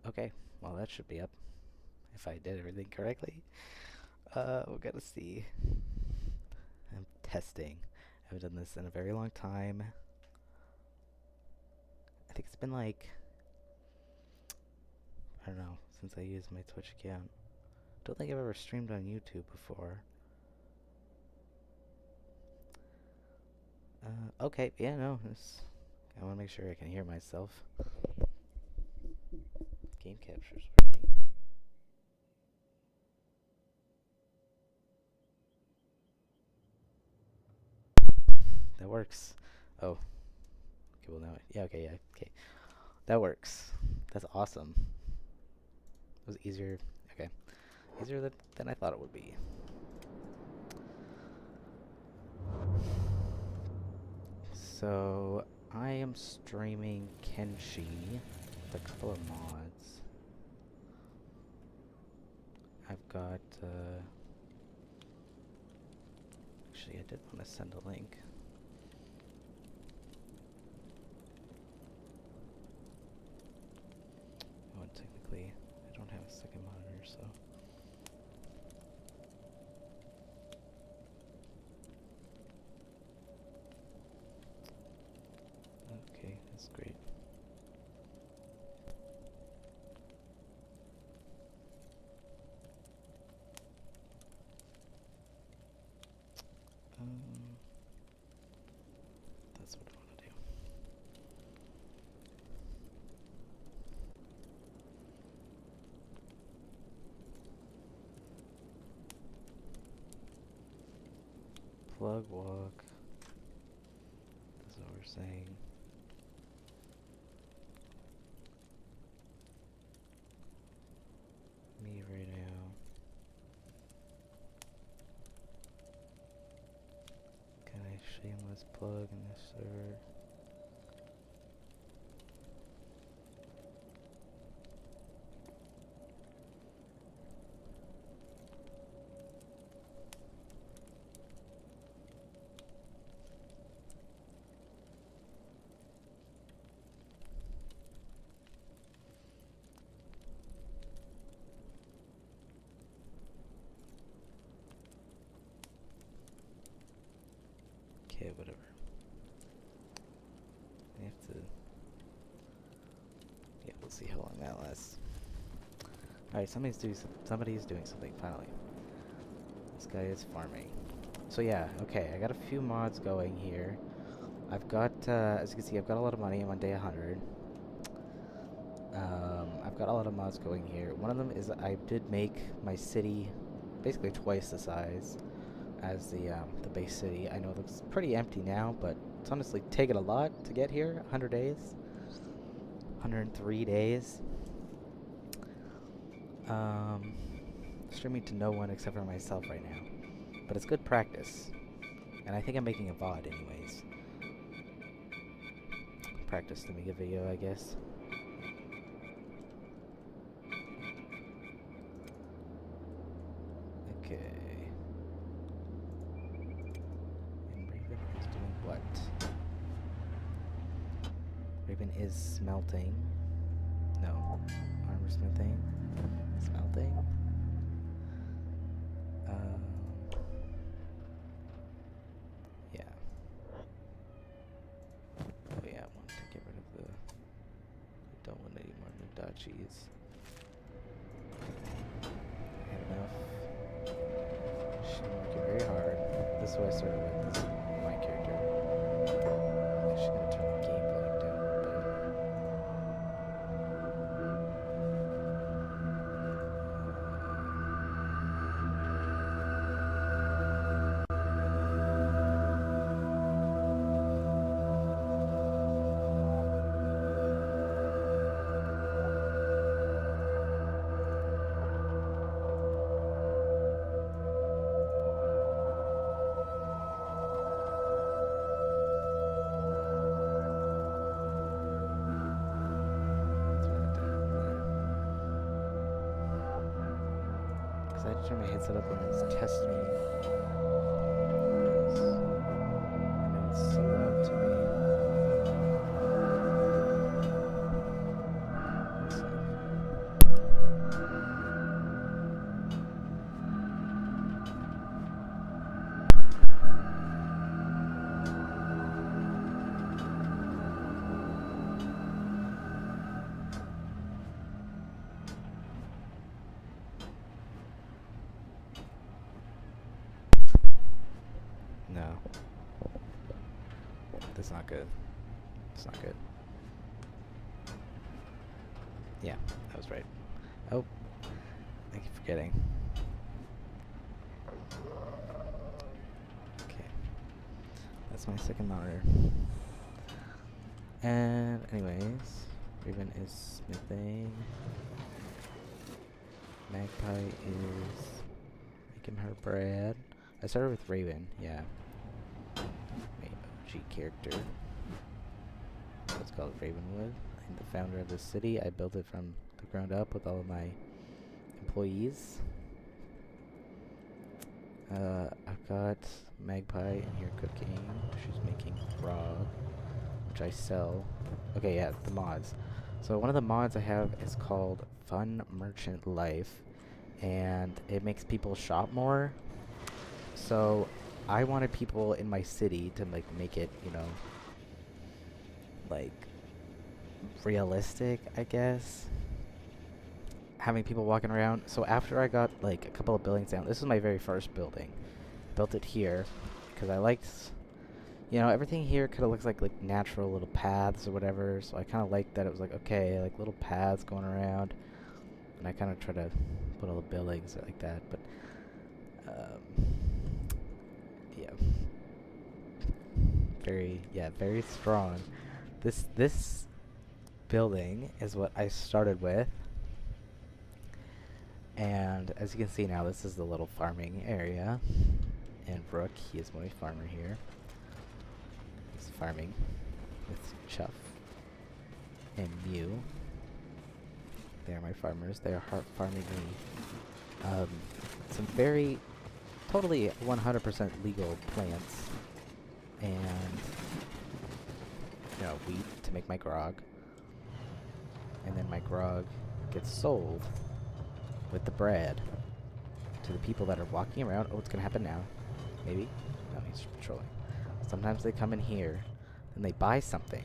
Okay, well that should be up if I did everything correctly. We gotta see. I'm testing. I haven't done this in a very long time. I think it's been like, I don't know, since I used my Twitch account. Don't think I've ever streamed on YouTube before. Okay, yeah, no, I want to make sure I can hear myself. Game capture's working. That works. Oh, okay, well now, yeah, okay, yeah, okay. That works. That's awesome. It was easier, okay. Easier than I thought it would be. So, I am streaming Kenshi with a couple of mods. I've got, actually, I did want to send a link. Oh, and technically, I don't have a second monitor, so. Okay, that's great. That's what I want to do. Plug walk. That's what we're saying. Me right now. Can I shameless plug in this server? Okay, whatever. I have to. Yeah, we'll see how long that lasts. Alright, somebody's doing something finally. This guy is farming. So yeah, okay, I got a few mods going here. I've got, as you can see, I've got a lot of money. I'm on day 100. I've got a lot of mods going here. One of them is I did make my city basically twice the size as the base city. I know it looks pretty empty now, but it's honestly taken a lot to get here. 100 days. 103 days. Streaming to no one except for myself right now. But it's good practice. And I think I'm making a VOD anyways. Practice to make a video, I guess. Okay. And Raven is doing what? Raven is smelting. No. Armor smithing. Smelting. Yeah. Oh yeah, I want to get rid of the... I don't want any more Nudachis. I have enough. She's working very hard. This is what I started with. This is my character. I'm actually gonna turn the game volume down a little bit. I had to turn my headset up when I was testing. Because I know it's so loud to me. So, no. That's not good. It's not good. Yeah, I was right. Oh, I keep forgetting. Okay. That's my second monitor. And anyways, Raven is smithing. Magpie is making her bread. I started with Raven, yeah. My OG character. It's called Ravenwood. I'm the founder of the city. I built it from the ground up with all of my employees. I've got Magpie in here cooking. She's making grog, which I sell. Okay, yeah, the mods. So one of the mods I have is called Fun Merchant Life, and it makes people shop more. So I wanted people in my city to like make it, you know, like realistic, I guess. Having people walking around. So after I got like a couple of buildings down, this is my very first building. Built it here because I liked, you know, everything here kind of looks like natural little paths or whatever. So I kind of liked that it was like, okay, like little paths going around, and I kind of try to put all the buildings like that. But yeah, very strong. This building is what I started with. And as you can see now, this is the little farming area. And Brooke, he is my farmer here. He's farming with Chuff and Mew. They are my farmers. They are farming me some very, totally 100% legal plants. And, you know, wheat to make my grog. And then my grog gets sold with the bread to the people that are walking around. Oh, what's gonna happen now? Maybe? No, he's patrolling. Sometimes they come in here and they buy something.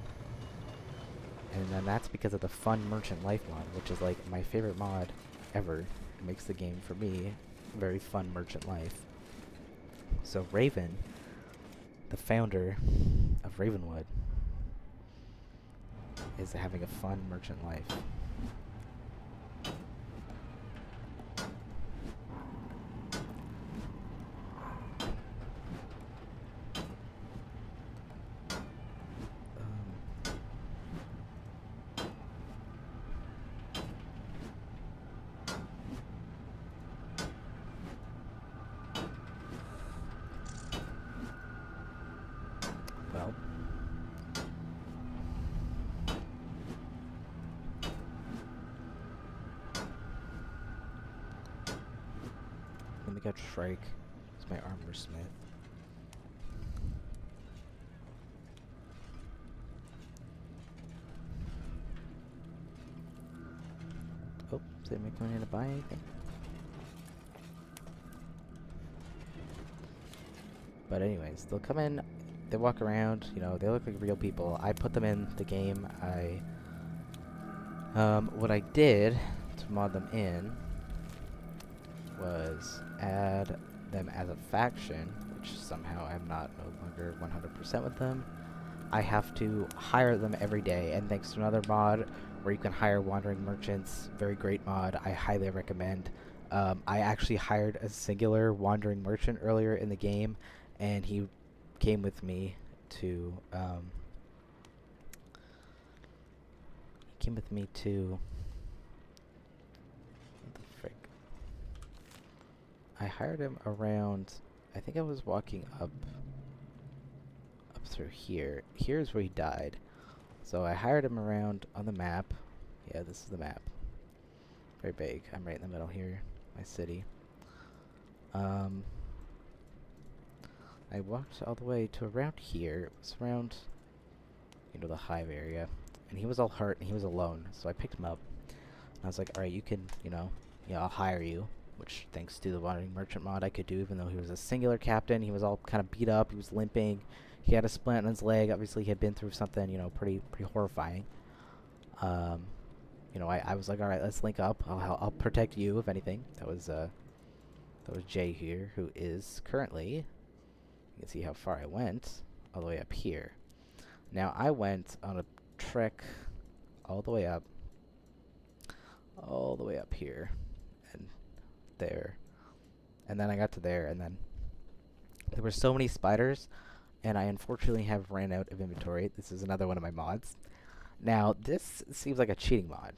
And then that's because of the Fun Merchant Life mod, which is like my favorite mod ever. It makes the game, for me, very fun merchant life. So Raven, the founder of Ravenwood, is having a fun merchant life. Well, let me get Shrike. It's my armor smith. Oh, is anybody coming in to buy anything? But anyways, they'll come in, they walk around, you know, they look like real people. I put them in the game. What I did to mod them in was add them as a faction, which somehow I'm not no longer 100% with them. I have to hire them every day, and thanks to another mod where you can hire wandering merchants, very great mod, I highly recommend. I actually hired a singular wandering merchant earlier in the game, and he came with me to what the frick? I hired him around, I think I was walking up through here. Here's where he died. So I hired him around on the map. Yeah, this is the map. Very big. I'm right in the middle here, my city. I walked all the way to around here. It was around, you know, the hive area. And he was all hurt and he was alone. So I picked him up. And I was like, alright, you can, you know, I'll hire you. Which, thanks to the Wandering Merchant mod, I could do, even though he was a singular captain. He was all kind of beat up. He was limping. He had a splint on his leg. Obviously, he had been through something, you know, pretty horrifying. You know, I was like, all right, let's link up. I'll protect you, if anything. That was Jay here, who is currently You can see how far I went, all the way up here. Now I went on a trek all the way up here, and there. And then I got to there, and then there were so many spiders, and I unfortunately have ran out of inventory. This is another one of my mods. Now, this seems like a cheating mod.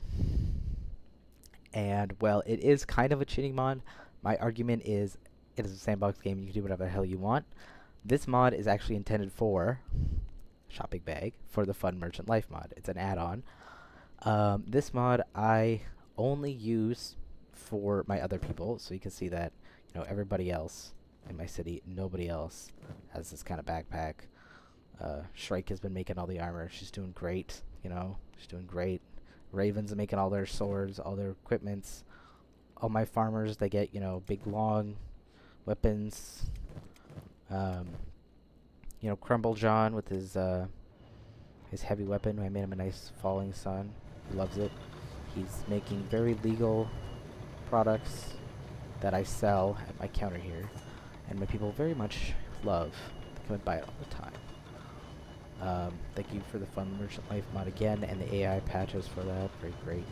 And, well, it is kind of a cheating mod. My argument is, it is a sandbox game, you can do whatever the hell you want. This mod is actually intended for shopping bag, for the Fun Merchant Life mod. It's an add-on. This mod I only use for my other people, so you can see that, you know, everybody else in my city, nobody else has this kind of backpack. Shrike has been making all the armor. She's doing great, you know, she's doing great. Raven's making all their swords, all their equipments. All my farmers, they get, you know, big long weapons. You know, Crumble John with his heavy weapon. I made him a nice falling sun. He loves it. He's making very legal products that I sell at my counter here, and my people very much love. They come and buy it all the time. Thank you for the Fun Merchant Life mod again, and the AI patches for that. Very great.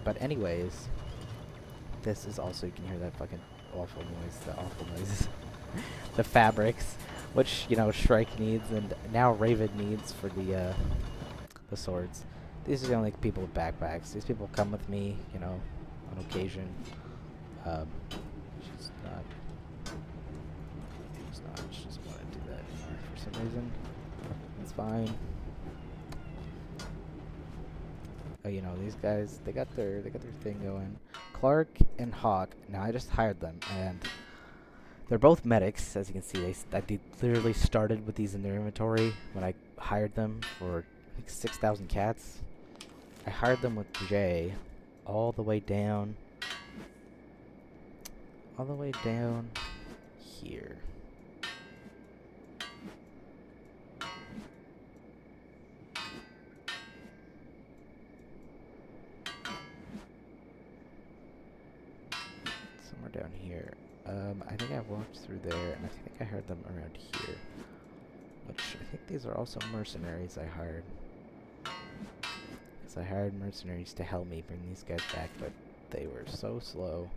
But anyways, this is also, you can hear that fucking awful noise, the awful noises. The fabrics, which, you know, Shrike needs, and now Raven needs for the swords. These are the only people with backpacks. These people come with me, you know, on occasion. She's not, she doesn't want to do that anymore for some reason. It's fine. Oh, you know, these guys, they got their thing going. Clark and Hawk, now I just hired them, and they're both medics. As you can see, they literally started with these in their inventory when I hired them for, I think, 6,000 cats. I hired them with Jay all the way down here. Somewhere down here. I think I walked through there, and I think I heard them around here. Which, I think these are also mercenaries I hired. Because I hired mercenaries to help me bring these guys back, but they were so slow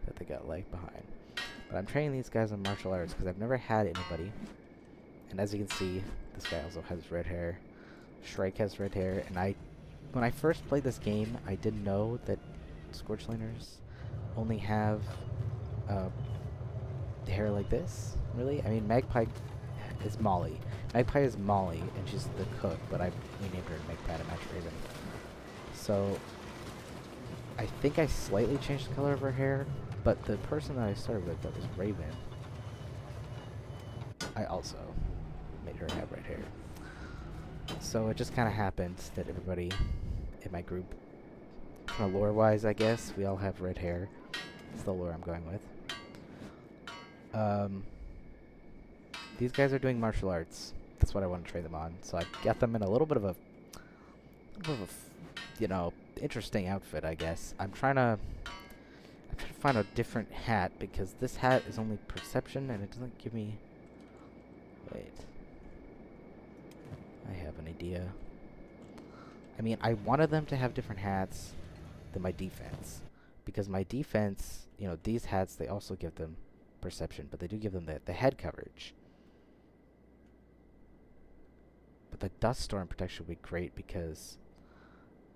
that they got left behind. But I'm training these guys in martial arts because I've never had anybody. And as you can see, this guy also has red hair. Shrike has red hair, and when I first played this game, I didn't know that Scorchliners only have hair like this, really. I mean, Magpie is Molly. Magpie is Molly, and she's the cook, but we named her Magpie to match Raven. So, I think I slightly changed the color of her hair, but the person that I started with, that was Raven, I also made her have red hair. So it just kind of happened that everybody in my group, kind of lore-wise, I guess, we all have red hair. That's the lore I'm going with. These guys are doing martial arts. That's what I want to train them on. So I got them in a little bit of a you know, interesting outfit, I guess. I'm trying to find a different hat, because this hat is only perception and it doesn't give me... Wait. I have an idea. I mean, I wanted them to have different hats than my defense, because my defense, you know, these hats, they also give them perception, but they do give them the head coverage. But the dust storm protection would be great because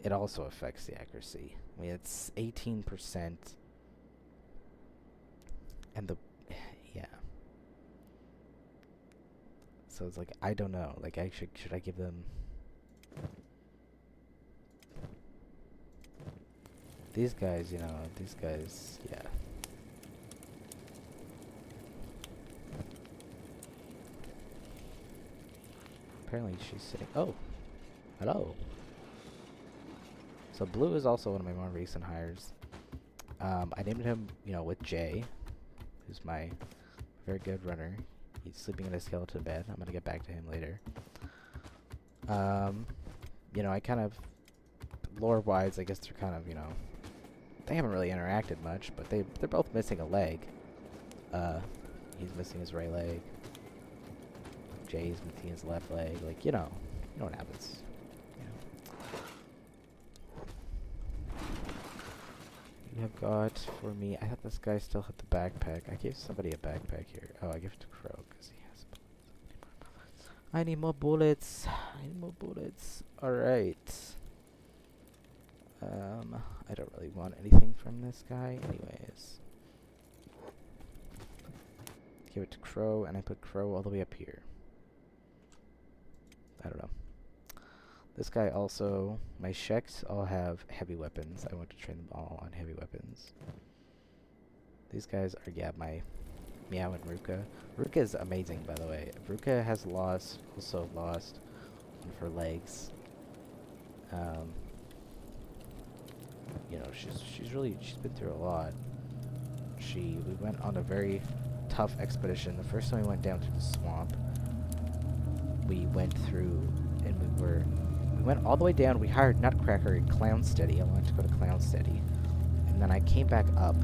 it also affects the accuracy. I mean, it's 18%, and yeah. So it's like, I don't know. Like, should I give them... These guys, you know, yeah. Apparently she's sitting... Oh! Hello! So Blue is also one of my more recent hires. I named him, you know, with Jay, who's my very good runner. He's sleeping in a skeleton bed. I'm gonna get back to him later. You know, I kind of... Lore-wise, I guess they're kind of, you know... they haven't really interacted much, but they're both missing a leg. He's missing his right leg. Jay's missing his left leg. Like, you know what happens. You know. You have got for me. I thought this guy still had the backpack. I gave somebody a backpack here. Oh, I gave it to Crow because he has bullets. I need more bullets. I need more bullets. All right. I don't really want anything from this guy, anyways. Give it to Crow, and I put Crow all the way up here. I don't know. This guy also, my Sheks all have heavy weapons. I want to train them all on heavy weapons. These guys are, yeah, my Meow and Ruka. Ruka is amazing, by the way. Ruka has also lost one of her legs. You know, she's been through a lot. We went on a very tough expedition. The first time we went down to the swamp, we went through, and we went all the way down. We hired Nutcracker in Clownsteady. I wanted to go to Clownsteady, and then I came back up,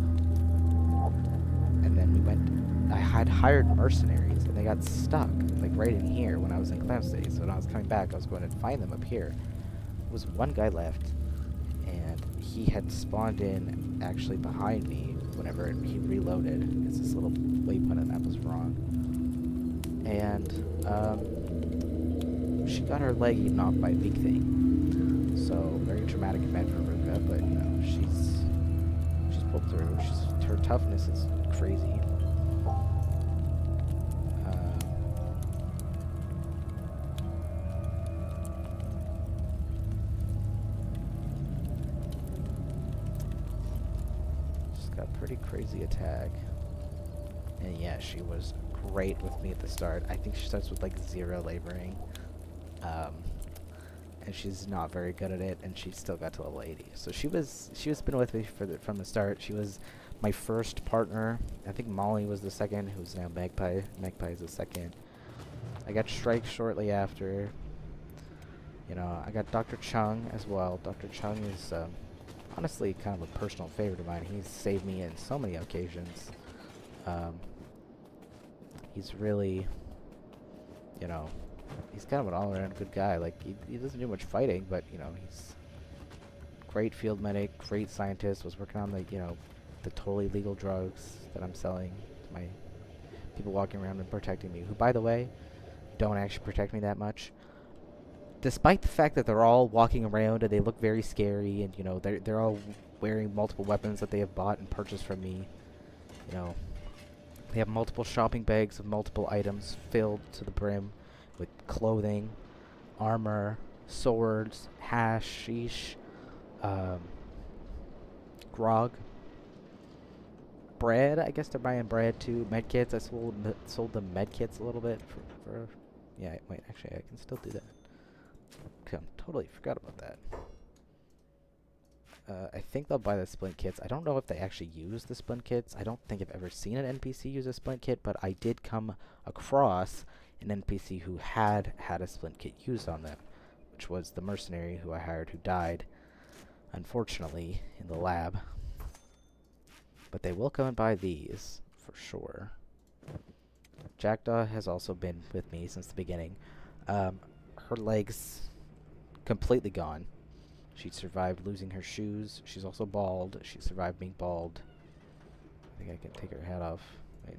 and then I had hired mercenaries, and they got stuck, like right in here when I was in Clownsteady. So when I was coming back, I was going to find them up here. There was one guy left, and he had spawned in actually behind me whenever he reloaded, because this little waypoint on the map was wrong. And she got her leg eaten off by a big thing. So very traumatic event for Ruka, but you know, she's pulled through. Her toughness is crazy. Pretty crazy attack. And yeah, she was great with me at the start. I think she starts with like 0 laboring. And she's not very good at it, and she still got to level 80. So she was been with me from the start. She was my first partner. I think Molly was the second, who's now Magpie. Magpie is the second. I got Strike shortly after. You know, I got Dr. Chung as well. Dr. Chung is honestly kind of a personal favorite of mine. He's saved me in so many occasions. He's really, you know, he's kind of an all-around good guy. Like, he doesn't do much fighting, but, you know, he's great field medic, great scientist, was working on the, you know, the totally legal drugs that I'm selling to my people walking around and protecting me, who, by the way, don't actually protect me that much. Despite the fact that they're all walking around and they look very scary, and you know they're all wearing multiple weapons that they have bought and purchased from me. You know, they have multiple shopping bags of multiple items filled to the brim with clothing, armor, swords, hashish, grog, bread. I guess they're buying bread too. Medkits. I sold them medkits a little bit for yeah. Wait, actually, I can still do that. Totally forgot about that. I think they'll buy the splint kits. I don't know if they actually use the splint kits. I don't think I've ever seen an NPC use a splint kit, but I did come across an NPC who had a splint kit used on them, which was the mercenary who I hired, who died, unfortunately, in the lab. But they will come and buy these, for sure. Jackdaw has also been with me since the beginning. Her legs completely gone. She survived losing her shoes. She's also bald. She survived being bald. I think I can take her hat off. Wait.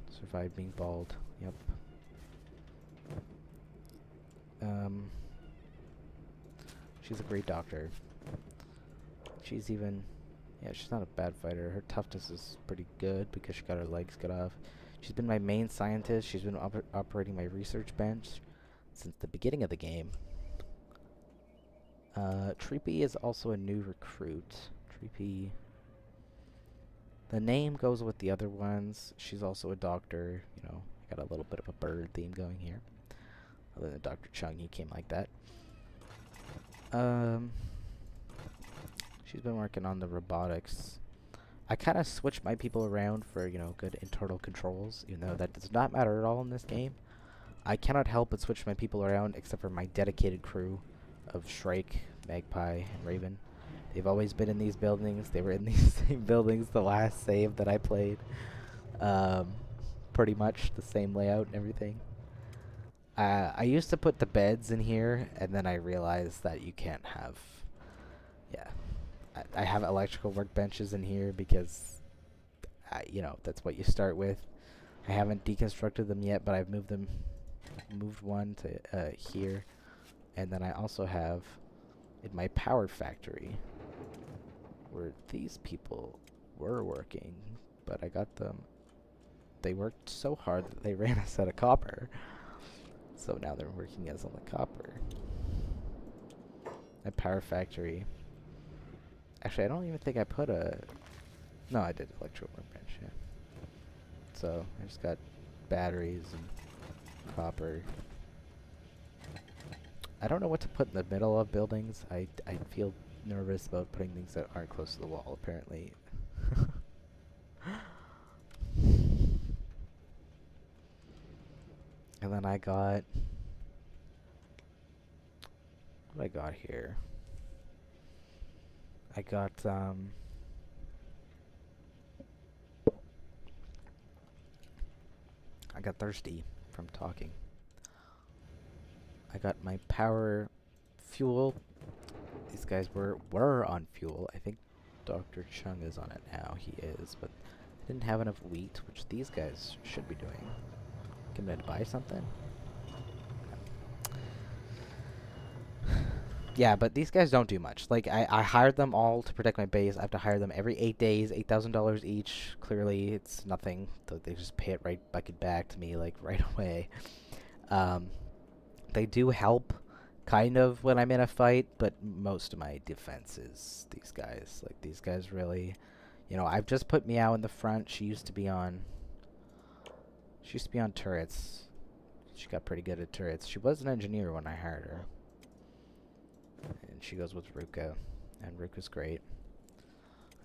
Survived being bald. Yep. She's a great doctor. She's even... yeah, she's not a bad fighter. Her toughness is pretty good because she got her legs cut off. She's been my main scientist. She's been operating my research bench since the beginning of the game. Treepy is also a new recruit. Treepy... the name goes with the other ones. She's also a doctor. You know, I got a little bit of a bird theme going here. Other than Dr. Chung, he came like that. She's been working on the robotics. I kind of switched my people around for, you know, good internal controls, even though that does not matter at all in this game. I cannot help but switch my people around, except for my dedicated crew of Shrike, Magpie, and Raven. They've always been in these buildings. They were in these same buildings the last save that I played. Um, Pretty much the same layout and everything. I used to put the beds in here, and then I realized that you can't have. Yeah, I have electrical workbenches in here because, that's what you start with. I haven't deconstructed them yet, but I've moved one to here, and then I also have in my power factory where these people were working, but I got them. They worked so hard that they ran us out of copper. So now they're working as on the copper. A power factory. Actually, I don't even think I put a... No, I did electrical workbench, yeah. So, I just got batteries and copper. I don't know what to put in the middle of buildings. I feel nervous about putting things that aren't close to the wall, apparently. And then I got... What I got here? I got, I got thirsty from talking. I got my power fuel. These guys were on fuel. I think Dr. Chung is on it now. He is, but I didn't have enough wheat, which these guys should be doing. Can I buy something? Yeah, but these guys don't do much. Like, I hired them all to protect my base. I have to hire them every 8 days, $8,000 each. Clearly, it's nothing. They just pay it right back to me, like, right away. They do help, kind of, when I'm in a fight, but most of my defense is these guys. Like, these guys really... I've just put Meow in the front. She used to be on turrets. She got pretty good at turrets. She was an engineer when I hired her. And she goes with Ruka. And Ruka's great.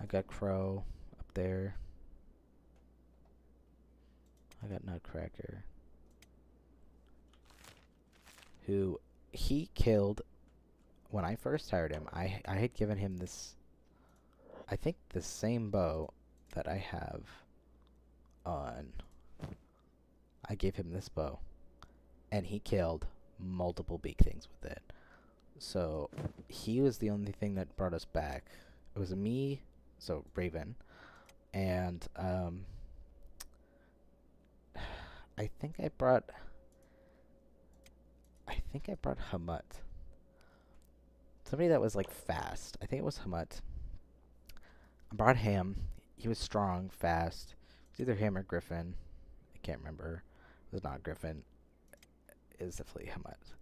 I got Crow up there. I got Nutcracker. Who he killed when I first hired him. I had given him this, I think the same bow that I have on. I gave him this bow. And he killed multiple big things with it. So, he was the only thing that brought us back. It was me, so Raven, and, I think I brought Hamut. Somebody that was, like, fast. I think it was Hamut. I brought him. He was strong, fast. It was either him or Griffin. I can't remember. It was not Griffin. It was definitely Hamut.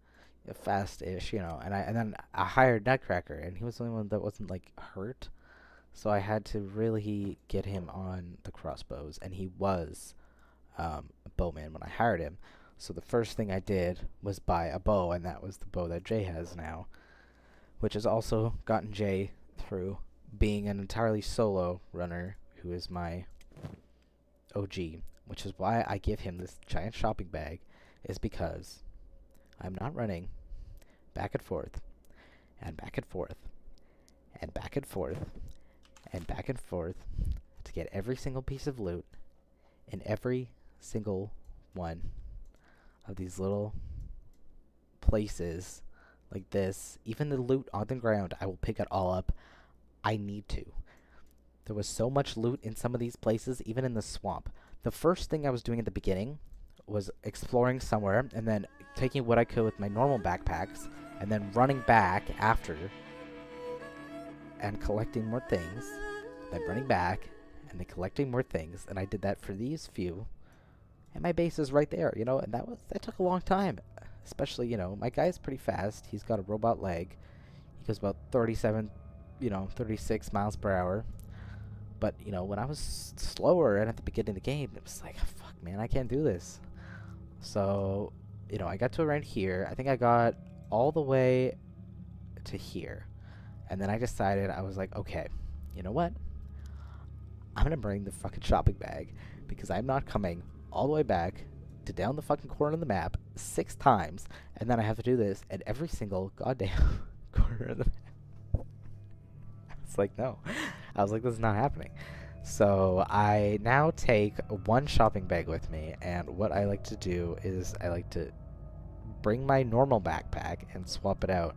Fast-ish, and then I hired Nutcracker, and he was the only one that wasn't, like, hurt. So I had to really get him on the crossbows, and he was a bowman when I hired him. So the first thing I did was buy a bow, and that was the bow that Jay has now, which has also gotten Jay through being an entirely solo runner, who is my OG, which is why I give him this giant shopping bag, is because I'm not running back and forth, and back and forth, and back and forth, and back and forth to get every single piece of loot in every single one of these little places like this. Even the loot on the ground, I will pick it all up. I need to. There was so much loot in some of these places, even in the swamp. The first thing I was doing at the beginning was exploring somewhere, and then taking what I could with my normal backpacks, and then running back after and collecting more things, then running back and then collecting more things. And I did that for these few, and my base is right there, and that took a long time. Especially, my guy's pretty fast. He's got a robot leg. He goes about 37, 36 miles per hour. But, when I was slower and at the beginning of the game, it was like, fuck, man, I can't do this. So, I got to around here. I think I got all the way to here. And then I decided, I was like, okay, you know what? I'm going to bring the fucking shopping bag, because I'm not coming all the way back to down the fucking corner of the map 6 times, and then I have to do this at every single goddamn corner of the map. was like, no. I was like, this is not happening. So I now take one shopping bag with me, and what I like to do is I like to bring my normal backpack and swap it out.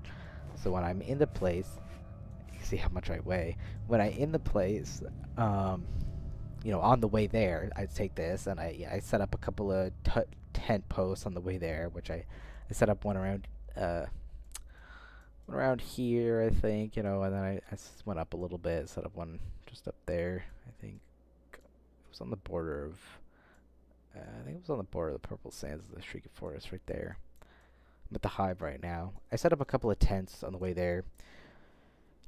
So when I'm in the place, you see how much I weigh. When I in the place, um, on the way there, I take this and I set up a couple of tent posts on the way there, which I set up uh, one around here, I think, and then I went up a little bit, set up one just up there. I think it was on the border of, I think it was on the border of the Purple Sands of the Shrieky Forest right there. I'm at the hive right now. I set up a couple of tents on the way there,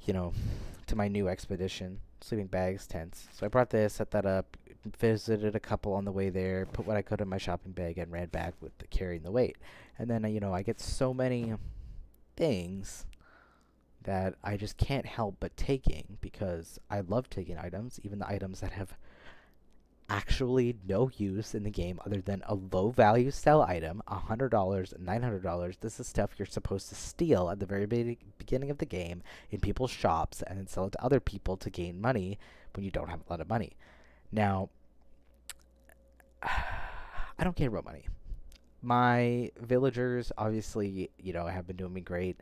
to my new expedition. Sleeping bags, tents. So I brought this, set that up, visited a couple on the way there, put what I could in my shopping bag, and ran back with carrying the weight. And then, I get so many things that I just can't help but taking because I love taking items, even the items that have actually no use in the game other than a low value sell item, $100, $900. This is stuff you're supposed to steal at the very beginning of the game in people's shops and then sell it to other people to gain money when you don't have a lot of money. Now, I don't care about money. My villagers obviously, have been doing me great.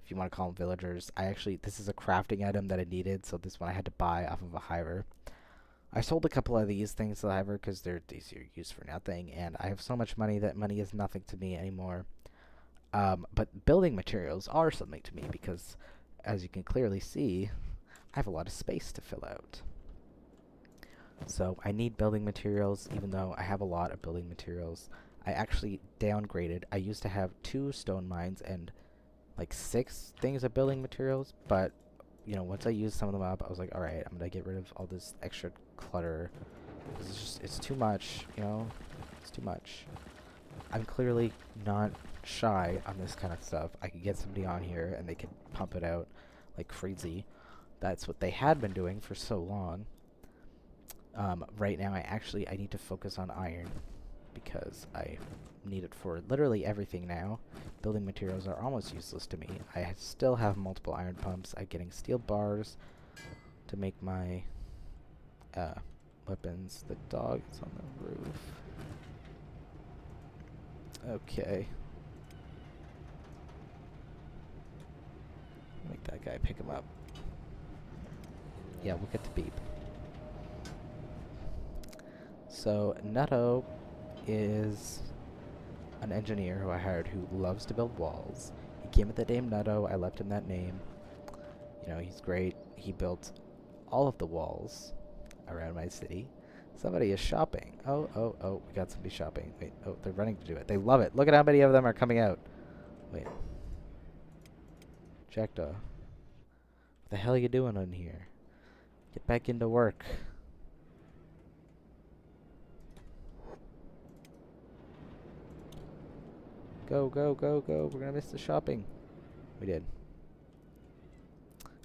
If you want to call them villagers, this is a crafting item that I needed, so this one I had to buy off of a hiver. I sold a couple of these things to the hiver because these are used for nothing, and I have so much money that money is nothing to me anymore. But building materials are something to me because, as you can clearly see, I have a lot of space to fill out. So I need building materials, even though I have a lot of building materials. I actually downgraded. I used to have 2 stone mines and like 6 things of building materials, but once I used some of them up, I was like, all right, I'm gonna get rid of all this extra clutter. It's too much, it's too much. I'm clearly not shy on this kind of stuff. I could get somebody on here and they could pump it out like crazy. That's what they had been doing for so long. Right now, I need to focus on iron because I need it for literally everything now. Building materials are almost useless to me. I still have multiple iron pumps. I'm getting steel bars to make my weapons. The dog is on the roof. Okay. Make that guy pick him up. Yeah, we'll get to beep. So, Nutto is an engineer who I hired who loves to build walls. He came with the name Nutto. I left him that name. He's great. He built all of the walls around my city. Somebody is shopping. Oh, we got somebody shopping. Wait, oh, they're running to do it. They love it. Look at how many of them are coming out. Wait. Jackdaw. What the hell are you doing in here? Get back into work. Go, go, go, go. We're gonna miss the shopping. We did.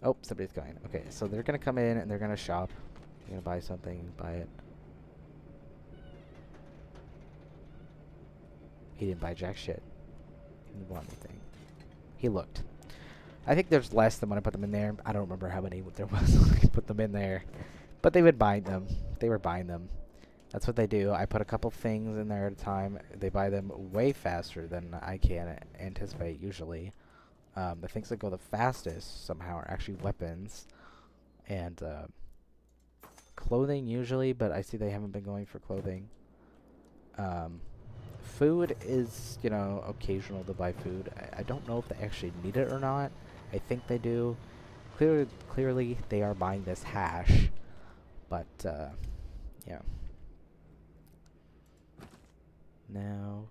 Oh, somebody's going. Okay, so they're gonna come in and they're gonna shop. They're gonna buy something, buy it. He didn't buy jack shit. He didn't want anything. He looked. I think there's less than when I put them in there. I don't remember how many there was when I put them in there. But they would buy them. They were buying them. That's what they do. I put a couple things in there at a time. They buy them way faster than I can anticipate usually. The things that go the fastest somehow are actually weapons and clothing usually, but I see they haven't been going for clothing. Food is, occasional to buy food. I don't know if they actually need it or not. I think they do. Clearly they are buying this hash, but yeah. Now,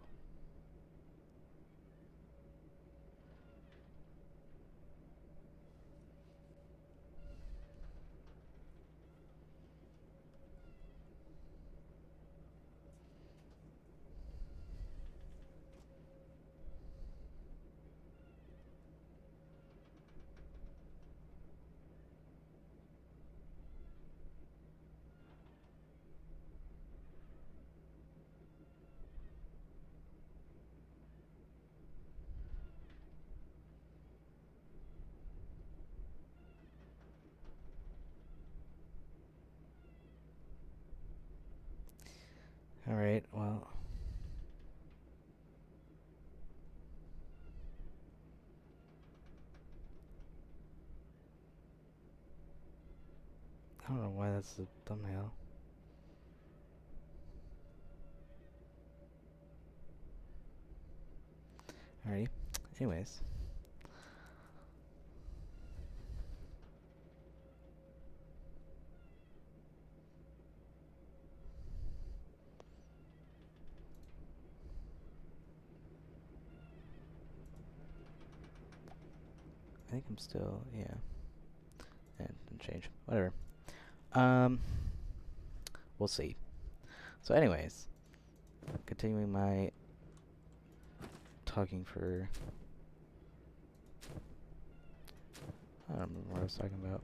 I don't know why that's the thumbnail. Alrighty. Anyways. I think I'm still, yeah. And didn't change. Whatever. Um, we'll see. So anyways, continuing my talking for... I don't remember what I was talking about.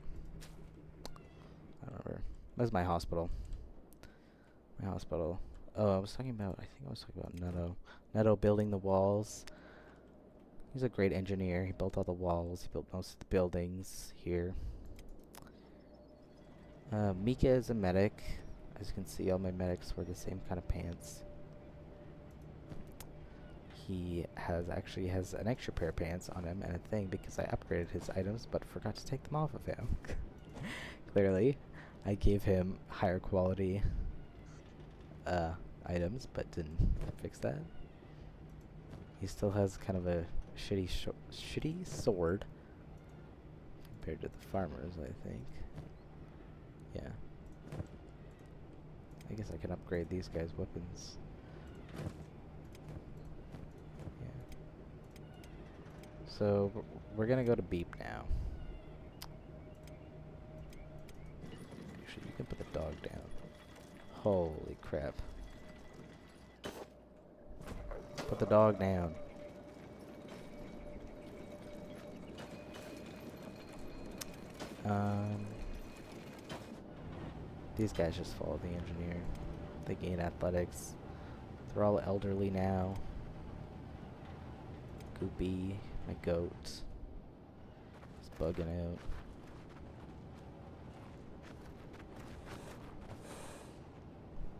I don't remember. Where's my hospital? My hospital. Oh, I was talking about, I think I was talking about Neto. Neto building the walls. He's a great engineer. He built all the walls. He built most of the buildings here. Mika is a medic. As you can see, all my medics wear the same kind of pants. He actually has an extra pair of pants on him and a thing because I upgraded his items but forgot to take them off of him. Clearly, I gave him higher quality items but didn't fix that. He still has kind of a shitty sword compared to the farmers, I think. Yeah. I guess I can upgrade these guys' weapons. Yeah. So, we're gonna go to Beep now. Actually, you can put the dog down. Holy crap. Put the dog down. These guys just follow the engineer. They gain athletics. They're all elderly now. Goopy, my goat, is bugging out.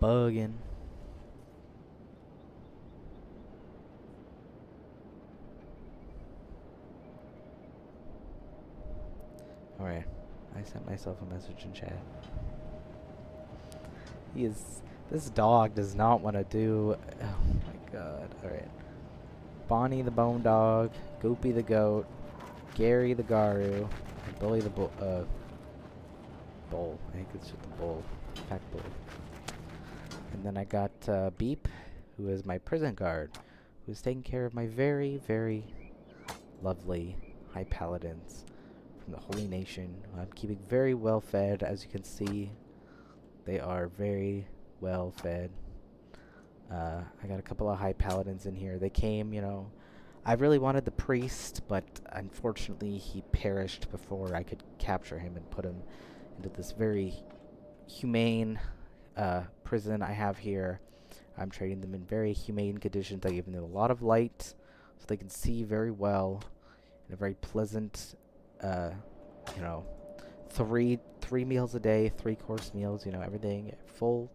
Bugging. Alright, I sent myself a message in chat. This dog does not want to do, oh my god, alright. Bonnie the bone dog, Goopy the goat, Gary the Garu, and Bully the bull, I think it's just the bull, pack bull. And then I got, Beep, who is my prison guard, who's taking care of my very, very lovely high paladins from the Holy Nation. I'm keeping very well fed, as you can see. They are very well fed. I got a couple of high paladins in here. They came, you know, I really wanted the priest, but unfortunately he perished before I could capture him and put him into this very humane prison I have here. I'm treating them in very humane conditions. I give them a lot of light so they can see very well in a very pleasant, you know, three meals a day, 3-course meals, you know, everything full.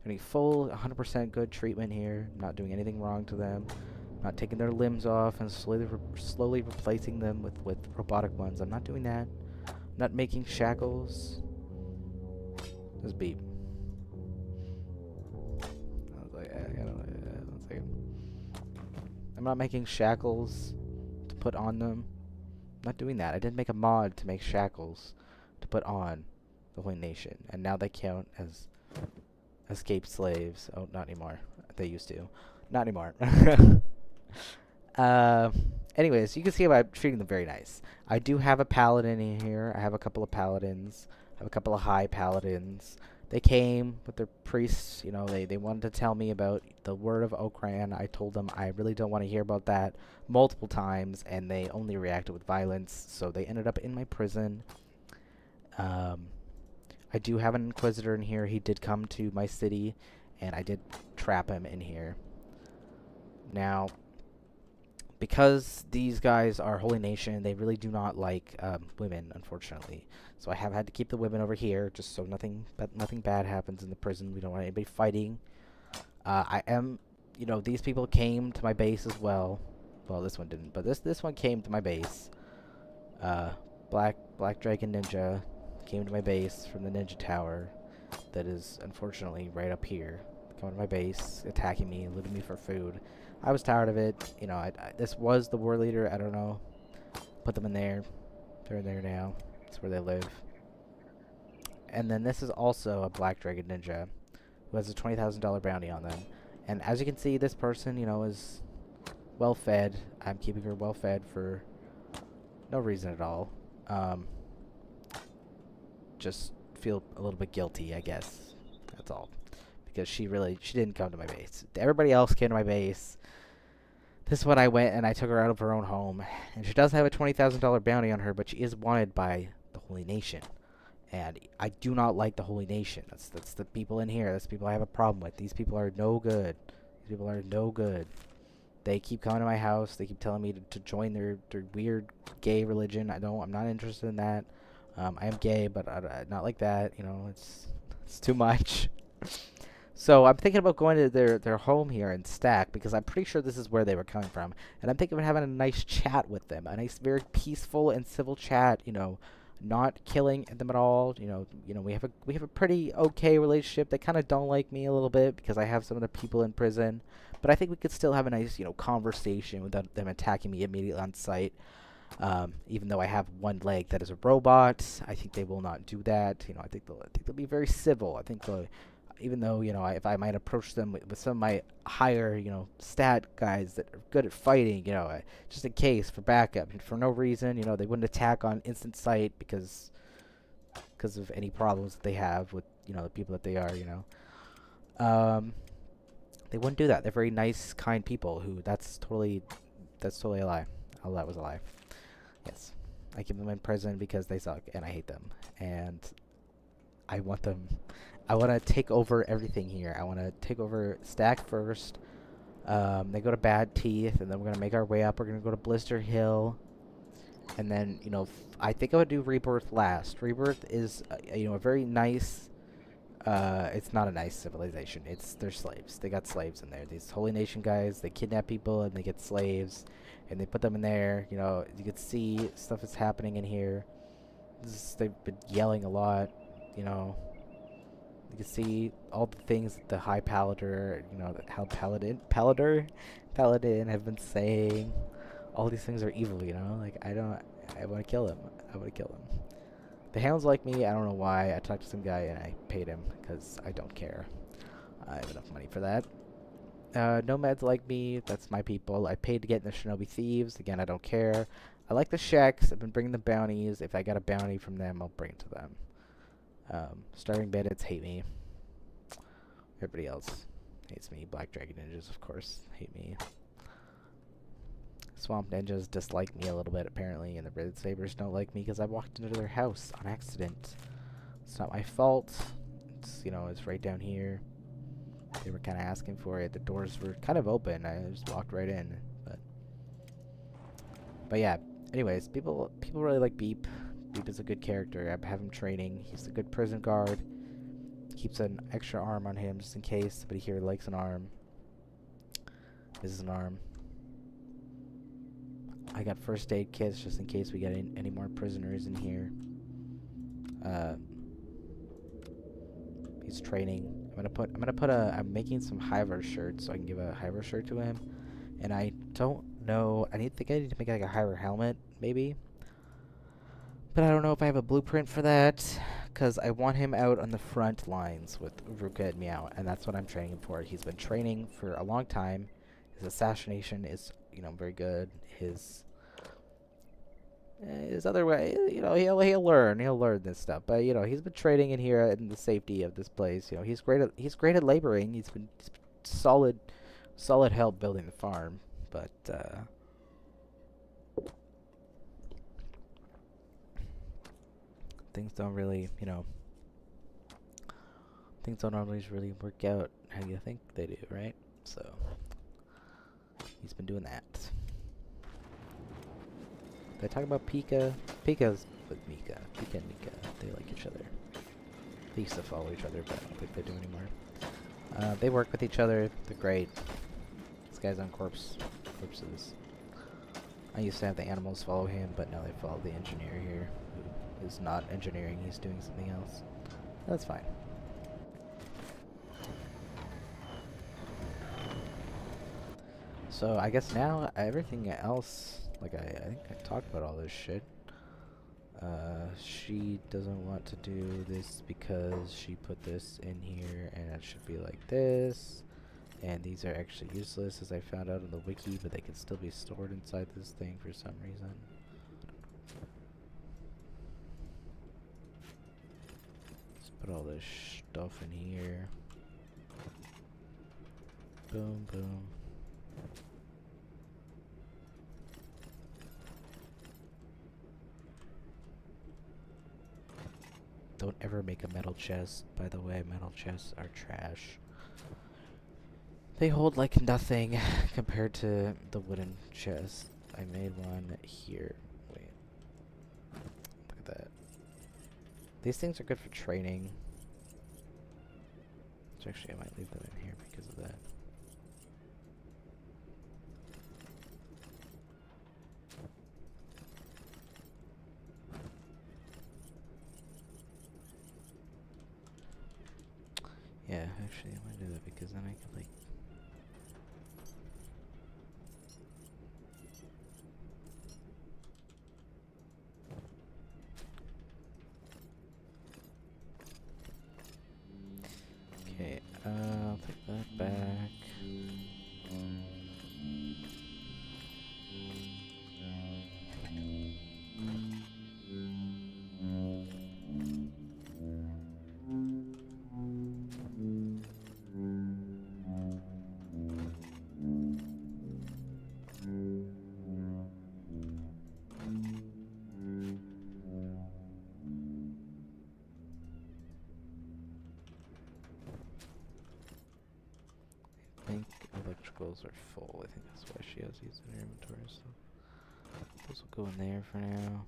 Getting full 100% good treatment here. I'm not doing anything wrong to them. I'm not taking their limbs off and slowly replacing them with robotic ones. I'm not doing that. I'm not making shackles. Just Beep. I was like, one second. I'm not making shackles to put on them. I'm not doing that. I didn't make a mod to make shackles to put on the Holy Nation, and now they count as escaped slaves. Oh, not anymore. They used to. Not anymore. Anyways, you can see how I'm treating them very nice. I do have a paladin in here. I have a couple of paladins. I have a couple of high paladins. They came with their priests. You know, they wanted to tell me about the word of Okran. I told them I really don't want to hear about that multiple times, and they only reacted with violence. So they ended up in my prison. I do have an Inquisitor in here. He did come to my city, and I did trap him in here. Now, because these guys are Holy Nation, they really do not like women, unfortunately. So I have had to keep the women over here, just so nothing bad happens in the prison. We don't want anybody fighting. You know, these people came to my base as well. Well, this one didn't, but this one came to my base. Black Dragon Ninja came to my base from the ninja tower that is unfortunately right up here. Coming to my base, attacking me, looting me for food. I was tired of it. You know, this was the war leader. I don't know. Put them in there. They're in there now. That's where they live. And then this is also a Black Dragon Ninja who has a $20,000 bounty on them. And as you can see, this person, you know, is well fed. I'm keeping her well fed for no reason at all. Just feel a little bit guilty, I guess. That's all. Because she didn't come to my base. Everybody else came to my base. This is when I went and I took her out of her own home. And she does have a $20,000 bounty on her, but she is wanted by the Holy Nation. And I do not like the Holy Nation. That's the people in here. That's the people I have a problem with. These people are no good. These people are no good. They keep coming to my house. They keep telling me to join their weird gay religion. I'm not interested in that. I am gay, but not like that. You know, it's too much. So I'm thinking about going to their home here in Stack because I'm pretty sure this is where they were coming from. And I'm thinking of having a nice chat with them. A nice, very peaceful and civil chat, you know, not killing them at all. You know, we have a pretty okay relationship. They kind of don't like me a little bit because I have some of the people in prison. But I think we could still have a nice, you know, conversation without them attacking me immediately on sight. Even though I have one leg that is a robot, I think they will not do that. You know, I think they'll be very civil. I think even though, you know, if I might approach them with some of my higher, you know, stat guys that are good at fighting, you know, just in case for backup and for no reason, you know, they wouldn't attack on instant sight because of any problems that they have with, you know, the people that they are, you know. They wouldn't do that. They're very nice, kind people who that's totally a lie. Oh, that was a lie. Yes. I keep them in prison because they suck and I hate them. And I want to take over everything here. I want to take over Stack first. They go to Bad Teeth, and then we're going to make our way up. We're going to go to Blister Hill. And then, you know, I think I would do Rebirth last. Rebirth is, you know, a very nice... it's not a nice civilization. They're slaves. They got slaves in there. These Holy Nation guys, they kidnap people, and they get slaves. And they put them in there. You know, you can see stuff is happening in here. They've been yelling a lot, you know. You can see all the things that the High Paladin, you know, how Paladin have been saying. All these things are evil, you know. Like, I want to kill him. I want to kill him. The hounds like me. I don't know why. I talked to some guy and I paid him because I don't care. I have enough money for that. Nomads like me. That's my people. I paid to get in the Shinobi Thieves. Again, I don't care. I like the Sheks. I've been bringing the bounties. If I got a bounty from them, I'll bring it to them. Starving Bandits hate me. Everybody else hates me. Black Dragon Ninjas, of course, hate me. Swamp Ninjas dislike me a little bit, apparently, and the Red Sabers don't like me because I walked into their house on accident. It's not my fault. It's, you know, it's right down here. They were kind of asking for it. The doors were kind of open. I just walked right in. But yeah. Anyways, people really like Beep. Beep is a good character. I have him training. He's a good prison guard. Keeps an extra arm on him just in case somebody here likes an arm. This is an arm. I got first aid kits just in case we get any more prisoners in here. He's training. I'm making some Hiver shirts so I can give a Hiver shirt to him. And I don't know. I need to make like a Hiver helmet, maybe. But I don't know if I have a blueprint for that, because I want him out on the front lines with Ruka and Meow, and that's what I'm training him for. He's been training for a long time. His assassination is, you know, very good. His other way, you know, he'll learn this stuff. But you know, he's been training in here in the safety of this place. You know, he's great at laboring. He's been solid help building the farm, but things don't really, you know, things don't always really work out how you think they do, right? So he's been doing that. Did I talk about Pika? Pika's with Mika. Pika and Mika, they like each other. They used to follow each other, but I don't think they do anymore. They work with each other. They're great. This guy's on corpses. I used to have the animals follow him, but now they follow the engineer here, who is not engineering. He's doing something else. That's fine. So I guess now everything else, like I think I talked about all this shit. She doesn't want to do this because she put this in here and it should be like this. And these are actually useless, as I found out in the wiki, but they can still be stored inside this thing for some reason. Let's put all this stuff in here. Boom, boom. Don't ever make a metal chest, by the way. Metal chests are trash. They hold like nothing compared to the wooden chest. I made one here. Wait. Look at that. These things are good for training. So actually, I might leave them in here because of that. Yeah, actually, I might do that because then I could like. Okay, I'll take that back. I think electricals are full. I think that's why she has these in her inventory. So those will go in there for now.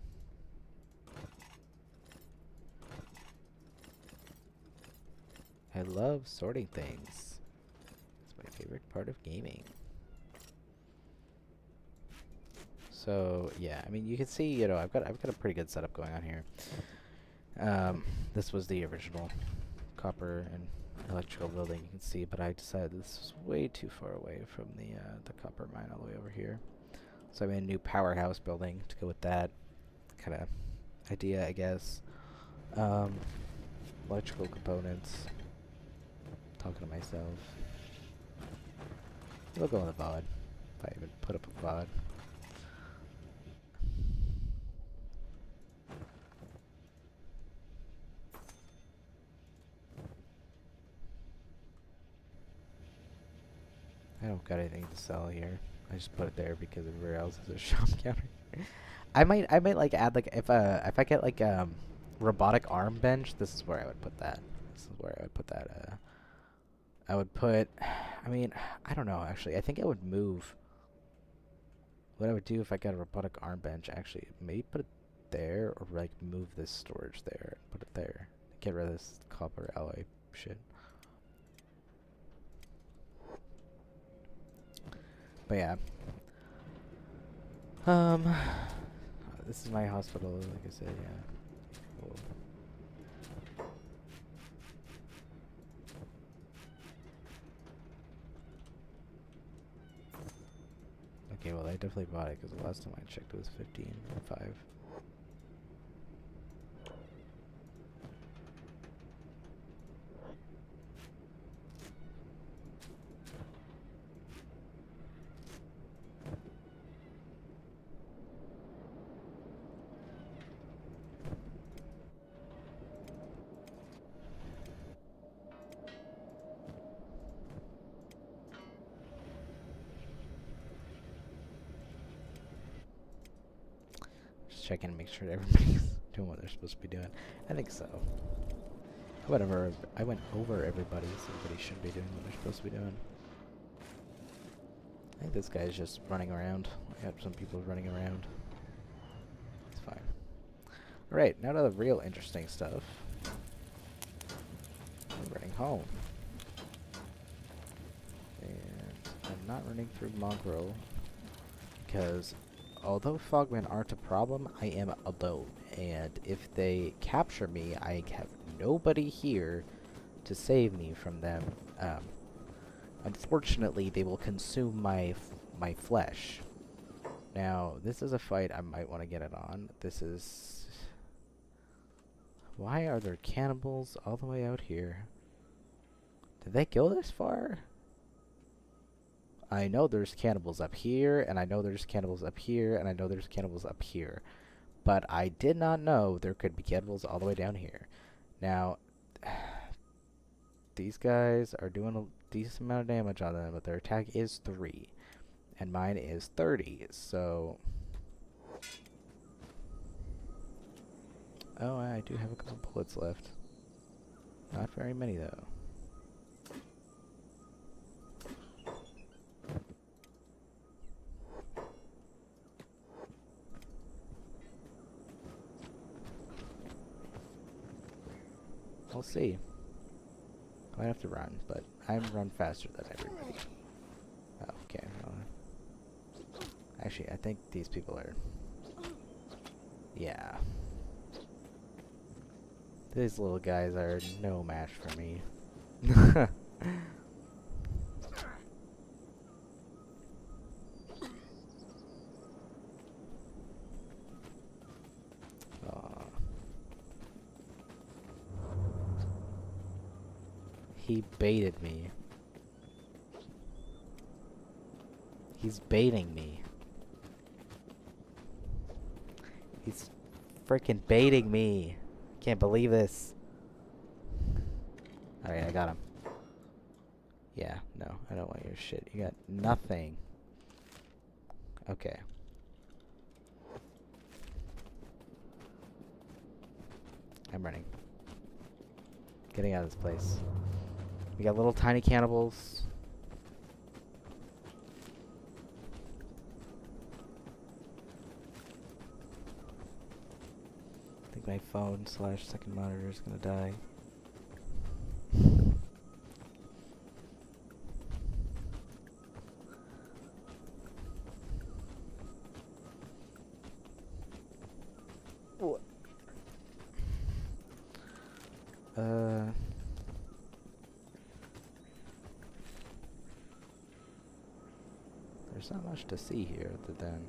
I love sorting things. It's my favorite part of gaming. So yeah, I mean, you can see, you know, I've got a pretty good setup going on here. This was the original copper and electrical building, you can see, but I decided this was way too far away from the copper mine all the way over here. So I made a new powerhouse building to go with that kind of idea, I guess. Electrical components. Talking to myself. It'll go in the VOD if I even put up a VOD. I don't got anything to sell here. I just put it there because everywhere else is a shop counter. I might like add like if I get like robotic arm bench, this is where I would put that. This is where I would put that. I would put. I mean, I don't know actually. I think I would move. What I would do if I got a robotic arm bench, actually, maybe put it there or like move this storage there and put it there. Get rid of this copper alloy shit. But yeah. This is my hospital, like I said, yeah. Cool. Okay, well I definitely bought it because the last time I checked it was 15.5. Check in and make sure everybody's doing what they're supposed to be doing. I think so. Whatever. I went over everybody, so everybody should be doing what they're supposed to be doing. I think this guy's just running around. I got some people running around. It's fine. Alright, now to the real interesting stuff. I'm running home. And I'm not running through Mongrel because although Fogmen aren't a problem, I am alone. And if they capture me, I have nobody here to save me from them. Unfortunately, they will consume my flesh. Now, this is a fight I might want to get it on. This is... Why are there cannibals all the way out here? Did they go this far? I know there's cannibals up here, and I know there's cannibals up here, and I know there's cannibals up here. But I did not know there could be cannibals all the way down here. Now, these guys are doing a decent amount of damage on them, but their attack is 3. And mine is 30, so... Oh, I do have a couple bullets left. Not very many, though. We'll see. I might have to run, but I run faster than everybody. Oh, okay. Well, actually, I think these people are... Yeah. These little guys are no match for me. He baited me. He's baiting me. He's freaking baiting me. Can't believe this. Alright, I got him. Yeah, no, I don't want your shit. You got nothing. Okay. I'm running. Getting out of this place. We got little tiny cannibals. I think my phone / second monitor is gonna die. What? There's not much to see here other than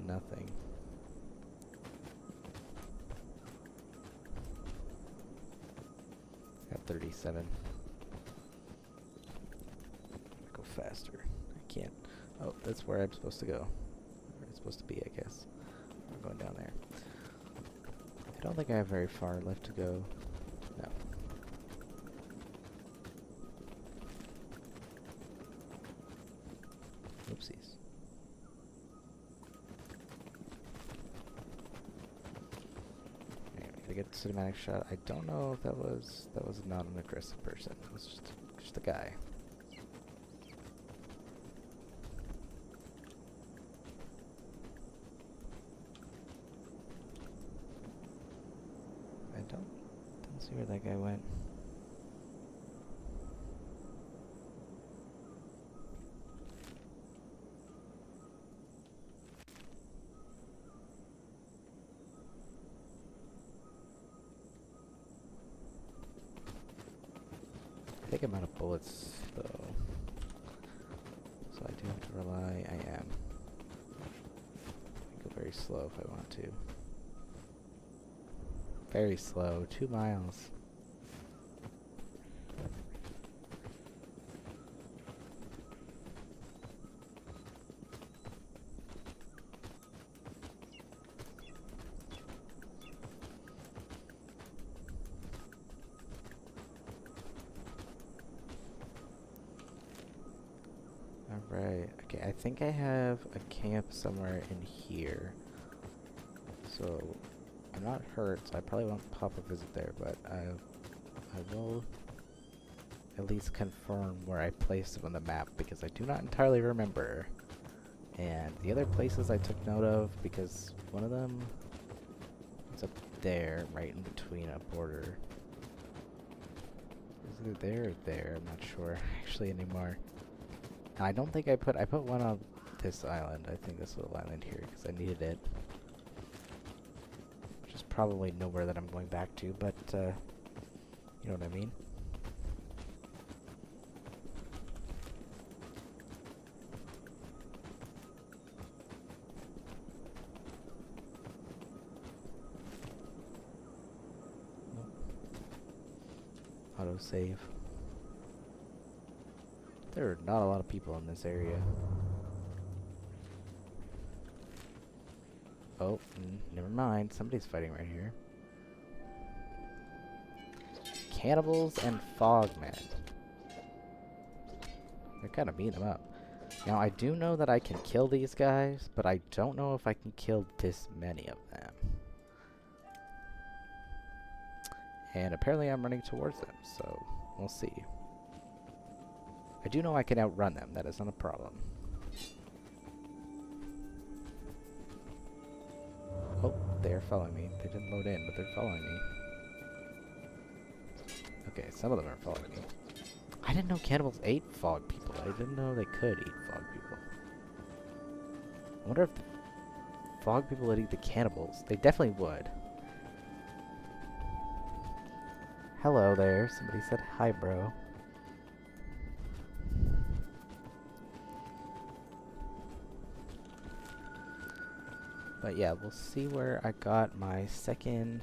nothing. Got 37. Go faster. I can't. Oh, that's where I'm supposed to go. Where it's supposed to be, I guess. I'm going down there. I don't think I have very far left to go. No. Oopsies. Anyway, gotta get the cinematic shot. I don't know if that was not an aggressive person. It was just a guy. I don't see where that guy went. I think I'm out of bullets, though. So I do have to rely. I am. I go very slow if I want to. Very slow. 2 miles. Alright, okay, I think I have a camp somewhere in here. So, I'm not hurt, so I probably won't pop a visit there, but I will at least confirm where I placed it on the map, because I do not entirely remember. And the other places I took note of, because one of them is up there, right in between a border. Is it there or there? I'm not sure actually anymore. And I don't think I put one on this island. I think this little island here because I needed it. Which is probably nowhere that I'm going back to, but you know what I mean? Autosave. There are not a lot of people in this area. Oh, never mind. Somebody's fighting right here. Cannibals and Fogmen. They're kind of beating them up. Now, I do know that I can kill these guys, but I don't know if I can kill this many of them. And apparently I'm running towards them, so we'll see. I do know I can outrun them. That is not a problem. Oh, they're following me. They didn't load in, but they're following me. Okay, some of them are following me. I didn't know cannibals ate fog people. I didn't know they could eat fog people. I wonder if the fog people would eat the cannibals. They definitely would. Hello there. Somebody said hi, bro. But yeah, we'll see where I got my second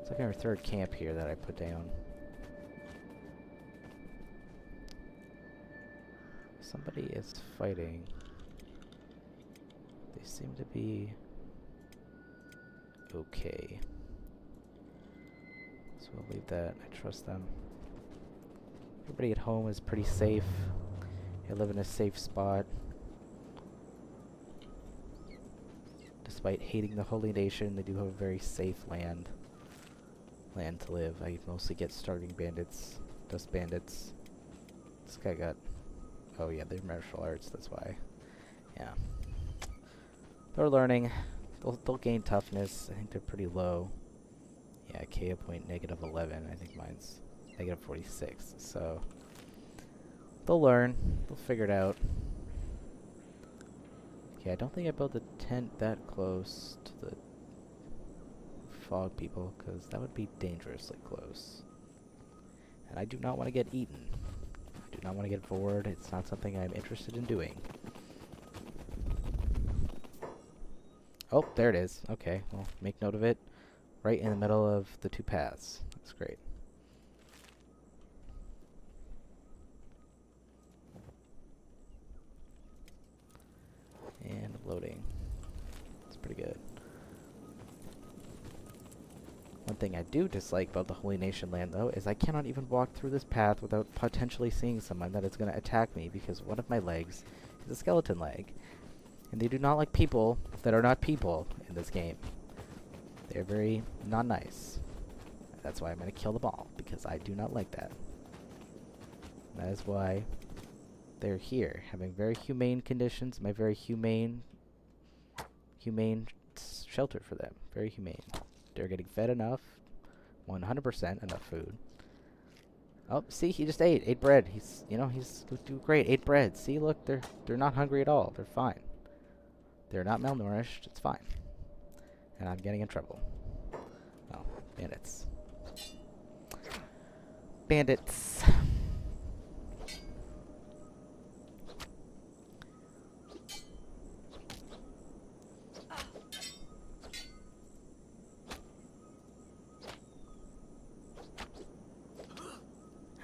second or third camp here that I put down. Somebody is fighting. They seem to be okay. So we'll leave that. I trust them. Everybody at home is pretty safe. They live in a safe spot. Despite hating the Holy Nation, they do have a very safe land to live. I mostly get starving bandits, dust bandits. This guy got... Oh yeah, they're martial arts, that's why. Yeah. They're learning. They'll gain toughness. I think they're pretty low. Yeah, KO point -11. I think mine's -46. So they'll learn. They'll figure it out. Okay, I don't think I built a tent that close to the fog people, because that would be dangerously close. And I do not want to get eaten. I do not want to get bored. It's not something I'm interested in doing. Oh, there it is. Okay, well, make note of it. Right in the middle of the two paths. That's great. And loading. It's pretty good. One thing I do dislike about the Holy Nation land, though, is I cannot even walk through this path without potentially seeing someone that is going to attack me, because one of my legs is a skeleton leg. And they do not like people that are not people in this game. They're very not nice. That's why I'm going to kill them all, because I do not like that. That is why they're here, having very humane conditions. My very humane shelter for them. Very humane. They're getting fed enough, 100% enough food. Oh, see, he just ate bread. He's doing great. Ate bread. See, look, they're not hungry at all. They're fine. They're not malnourished. It's fine. And I'm getting in trouble. Oh, bandits. Bandits.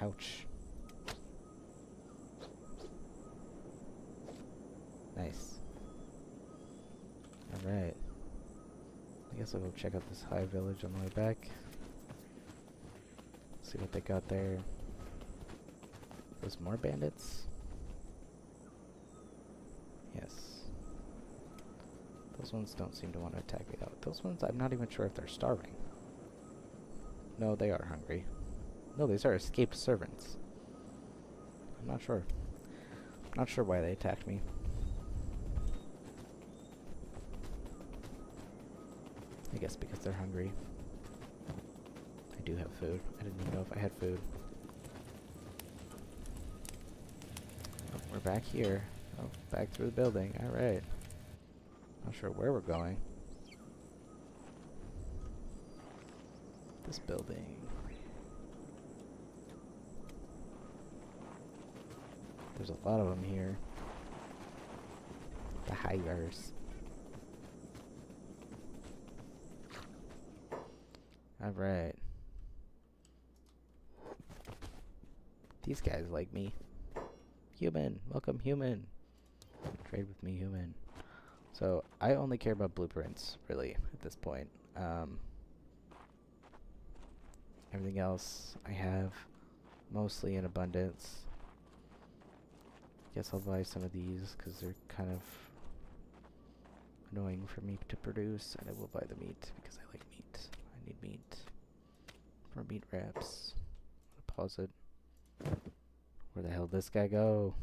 Ouch. Nice. Alright. I guess I'll go check out this high village on the way back. See what they got there. Those more bandits? Yes. Those ones don't seem to want to attack me though. Those ones, I'm not even sure if they're starving. No, they are hungry. No, these are escaped servants. I'm not sure. Not sure why they attacked me. I guess because they're hungry. I do have food. I didn't even know if I had food. back here. Oh, back through the building. Alright. Not sure where we're going. This building. There's a lot of them here. The hires. Alright. These guys like me. Human. Welcome, human. Trade with me, human. So, I only care about blueprints, really, at this point. Everything else I have mostly in abundance. Guess I'll buy some of these because they're kind of annoying for me to produce, and I will buy the meat because I like meat. I need meat. More meat wraps. Pause it. Where the hell did this guy go?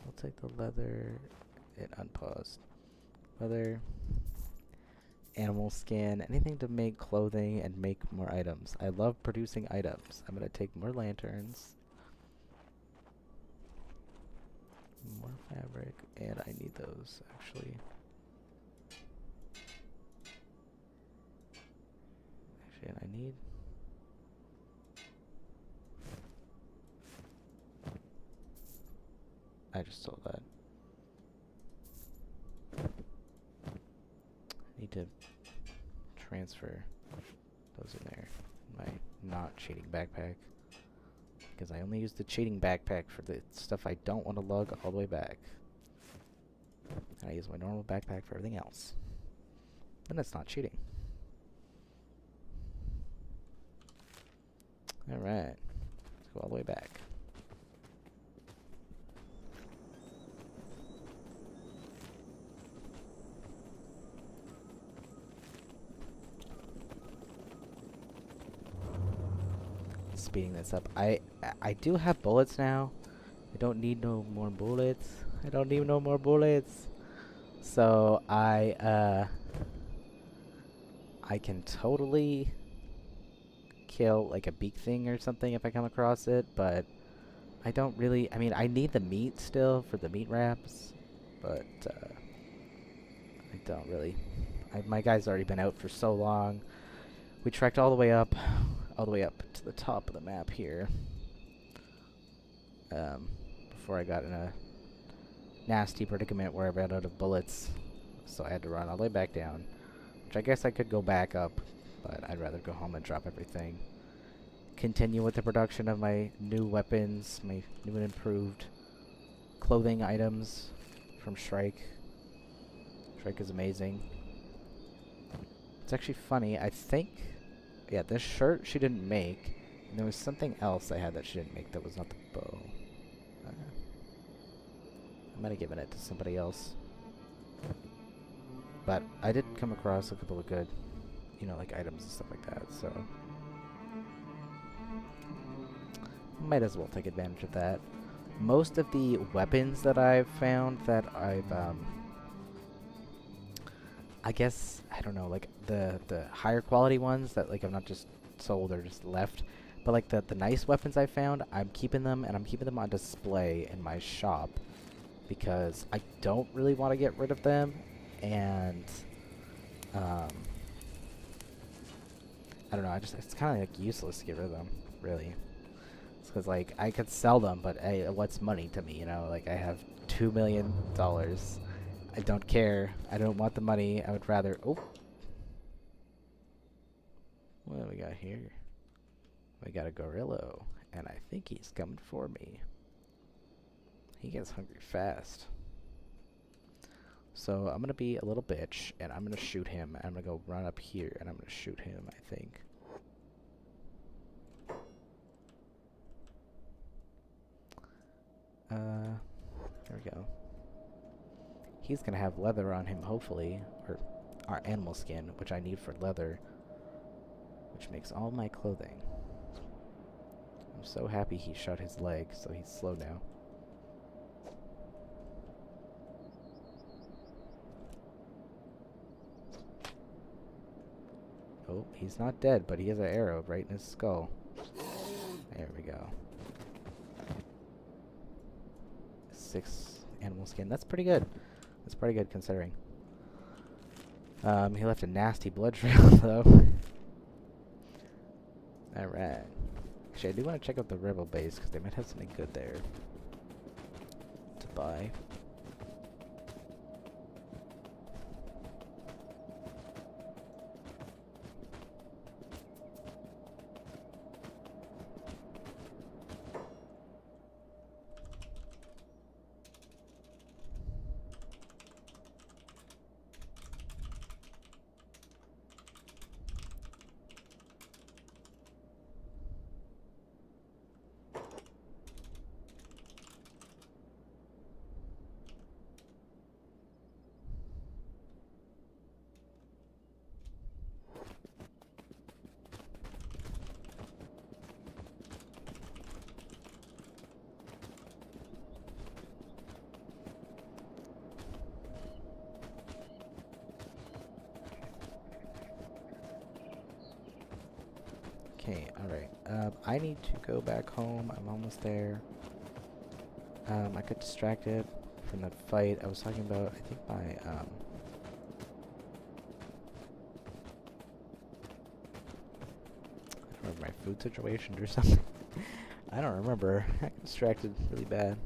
I'll take the leather. It unpaused. Leather. Animal skin. Anything to make clothing and make more items. I love producing items. I'm gonna take more lanterns. More fabric. And I need those, actually. And I need I just sold that. I need to transfer those in there. My not cheating backpack. Because I only use the cheating backpack for the stuff I don't want to lug all the way back. And I use my normal backpack for everything else. Then it's not cheating. Alright, let's go all the way back. Speeding this up. I do have bullets now. I don't need no more bullets. I don't need no more bullets. So I can totally kill like a beak thing or something if I come across it, but I don't really, I mean, I need the meat still for the meat wraps, but I don't really. My guy's already been out for so long. We trekked all the way up to the top of the map here before I got in a nasty predicament where I ran out of bullets, so I had to run all the way back down, which I guess I could go back up, but I'd rather go home and drop everything. Continue with the production of my new weapons, my new and improved clothing items from Shrike. Shrike is amazing. It's actually funny, I think, yeah, this shirt she didn't make, and there was something else I had that she didn't make that was not the bow. I might have given it to somebody else. But I did come across a couple of good, you know, like items and stuff like that, so might as well take advantage of that. Most of the weapons that I've found that I've, I guess, I don't know, like the higher quality ones that like I've not just sold or just left, but like the nice weapons I found, I'm keeping them, and I'm keeping them on display in my shop because I don't really want to get rid of them, and I don't know, it's kind of like useless to get rid of them, really. Because, like, I could sell them, but hey, what's money to me, you know? Like, I have $2 million. I don't care. I don't want the money. I would rather... Oh! What do we got here? We got a gorilla, and I think he's coming for me. He gets hungry fast. So, I'm gonna be a little bitch, and I'm gonna shoot him. I'm gonna go run up here, and I'm gonna shoot him, I think. There we go. He's gonna have leather on him, hopefully, or our animal skin, which I need for leather, which makes all my clothing. I'm so happy he shot his leg, so he's slow now. Oh, he's not dead, but he has an arrow right in his skull. There we go. 6 animal skin. That's pretty good. That's pretty good considering. He left a nasty blood trail though. Alright. Actually, I do want to check out the rebel base because they might have something good there to buy. Okay, alright. I need to go back home. I'm almost there. I got distracted from that fight. I was talking about, I think my, I don't remember my food situation or something. I don't remember. I got distracted really bad.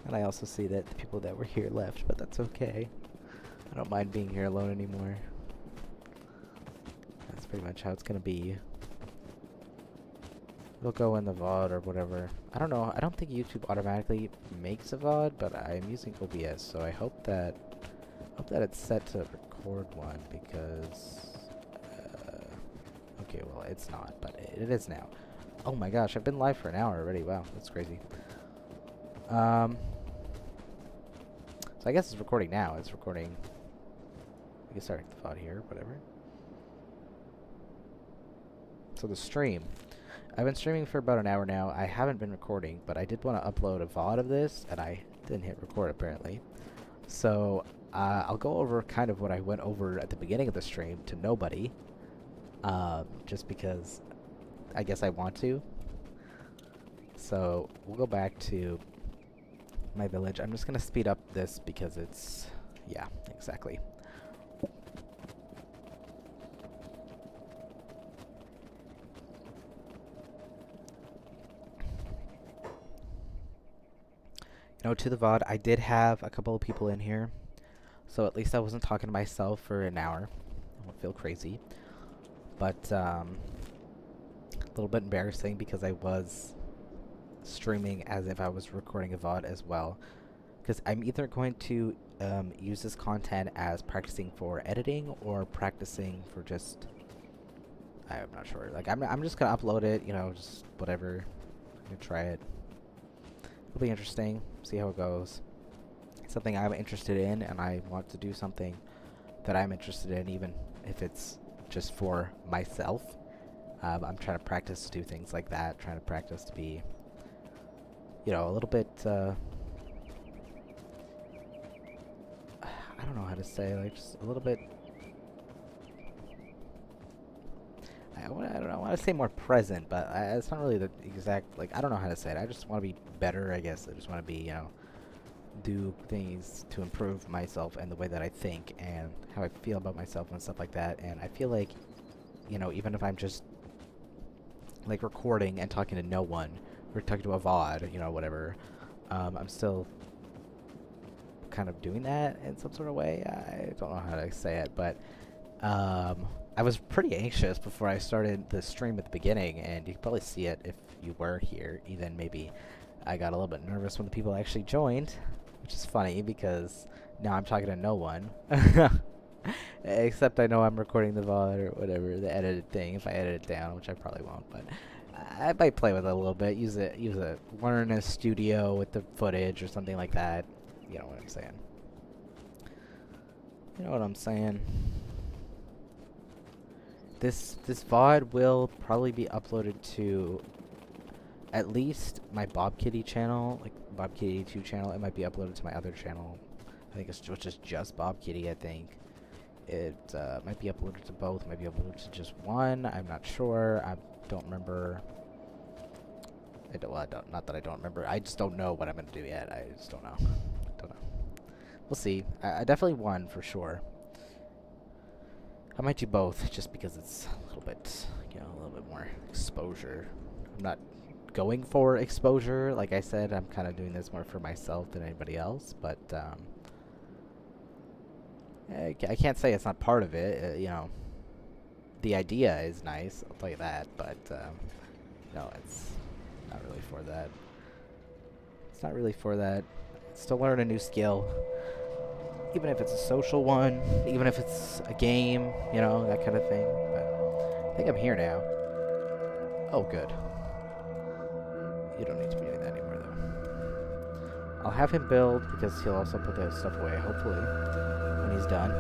And I also see that the people that were here left, but that's okay. I don't mind being here alone anymore. That's pretty much how it's gonna be. It'll go in the VOD or whatever. I don't know. I don't think YouTube automatically makes a VOD, but I'm using OBS, so I hope that it's set to record one because okay, well it's not, but it is now. Oh my gosh, I've been live for an hour already. Wow, that's crazy. So I guess it's recording now. It's recording. We can start the VOD here, whatever. So the stream. I've been streaming for about an hour now. I haven't been recording, but I did want to upload a VOD of this, and I didn't hit record apparently. So I'll go over kind of what I went over at the beginning of the stream to nobody, just because I guess I want to. So we'll go back to my village. I'm just going to speed up this because it's, yeah, exactly. You know, to the VOD, I did have a couple of people in here, so at least I wasn't talking to myself for an hour. I won't feel crazy. But, a little bit embarrassing because I was streaming as if I was recording a VOD as well. Because I'm either going to use this content as practicing for editing or practicing for just... I'm not sure. Like, I'm just going to upload it, you know, just whatever. I'm going to try it. It'll be interesting. See how it goes. It's something I'm interested in, and I want to do something that I'm interested in, even if it's just for myself. I'm trying to practice to do things like that. Trying to practice to be, you know, a little bit. I don't know how to say, like, just a little bit. I don't know. I want to say more present, but it's not really the exact, like, I don't know how to say it. I just want to be better, I guess. I just want to be, you know, do things to improve myself and the way that I think and how I feel about myself and stuff like that. And I feel like, you know, even if I'm just, like, recording and talking to no one, or talking to a VOD, you know, whatever, I'm still kind of doing that in some sort of way. I don't know how to say it, but, I was pretty anxious before I started the stream at the beginning, and you can probably see it if you were here. Even maybe I got a little bit nervous when the people actually joined, which is funny because now I'm talking to no one. Except I know I'm recording the VOD or whatever, the edited thing, if I edit it down, which I probably won't, but I might play with it a little bit, learn a studio with the footage or something like that. You know what I'm saying. You know what I'm saying. This VOD will probably be uploaded to at least my Bob Kitty channel, like Bob Kitty 82 channel. It might be uploaded to my other channel, I think which is just Bob Kitty, I think. It might be uploaded to both, might be uploaded to just one. I'm not sure. I don't remember. Not that I don't remember. I just don't know what I'm going to do yet. I just don't know. Don't know. We'll see. I definitely one for sure. I might do both just because it's a little bit, a little bit more exposure. I'm not going for exposure. Like I said, I'm kind of doing this more for myself than anybody else, but I can't say it's not part of it. The idea is nice, I'll tell you that, but no, it's not really for that. It's not really for that. It's to learn a new skill, even if it's a social one, even if it's a game, that kind of thing. But I think I'm here now. Oh, good. You don't need to be doing that anymore, though. I'll have him build, because he'll also put that stuff away, hopefully, when he's done.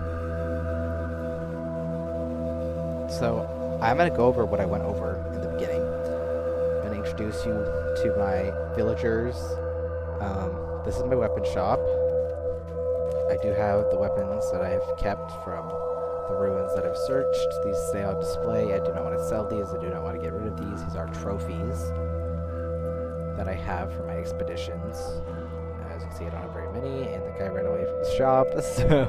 So, I'm going to go over what I went over in the beginning. I'm going to introduce you to my villagers. This is my weapon shop. I do have the weapons that I have kept from the ruins that I've searched. These stay on display. I do not want to sell these. I do not want to get rid of these. These are trophies that I have for my expeditions. As you can see, I don't have very many, and the guy ran away from his shop, so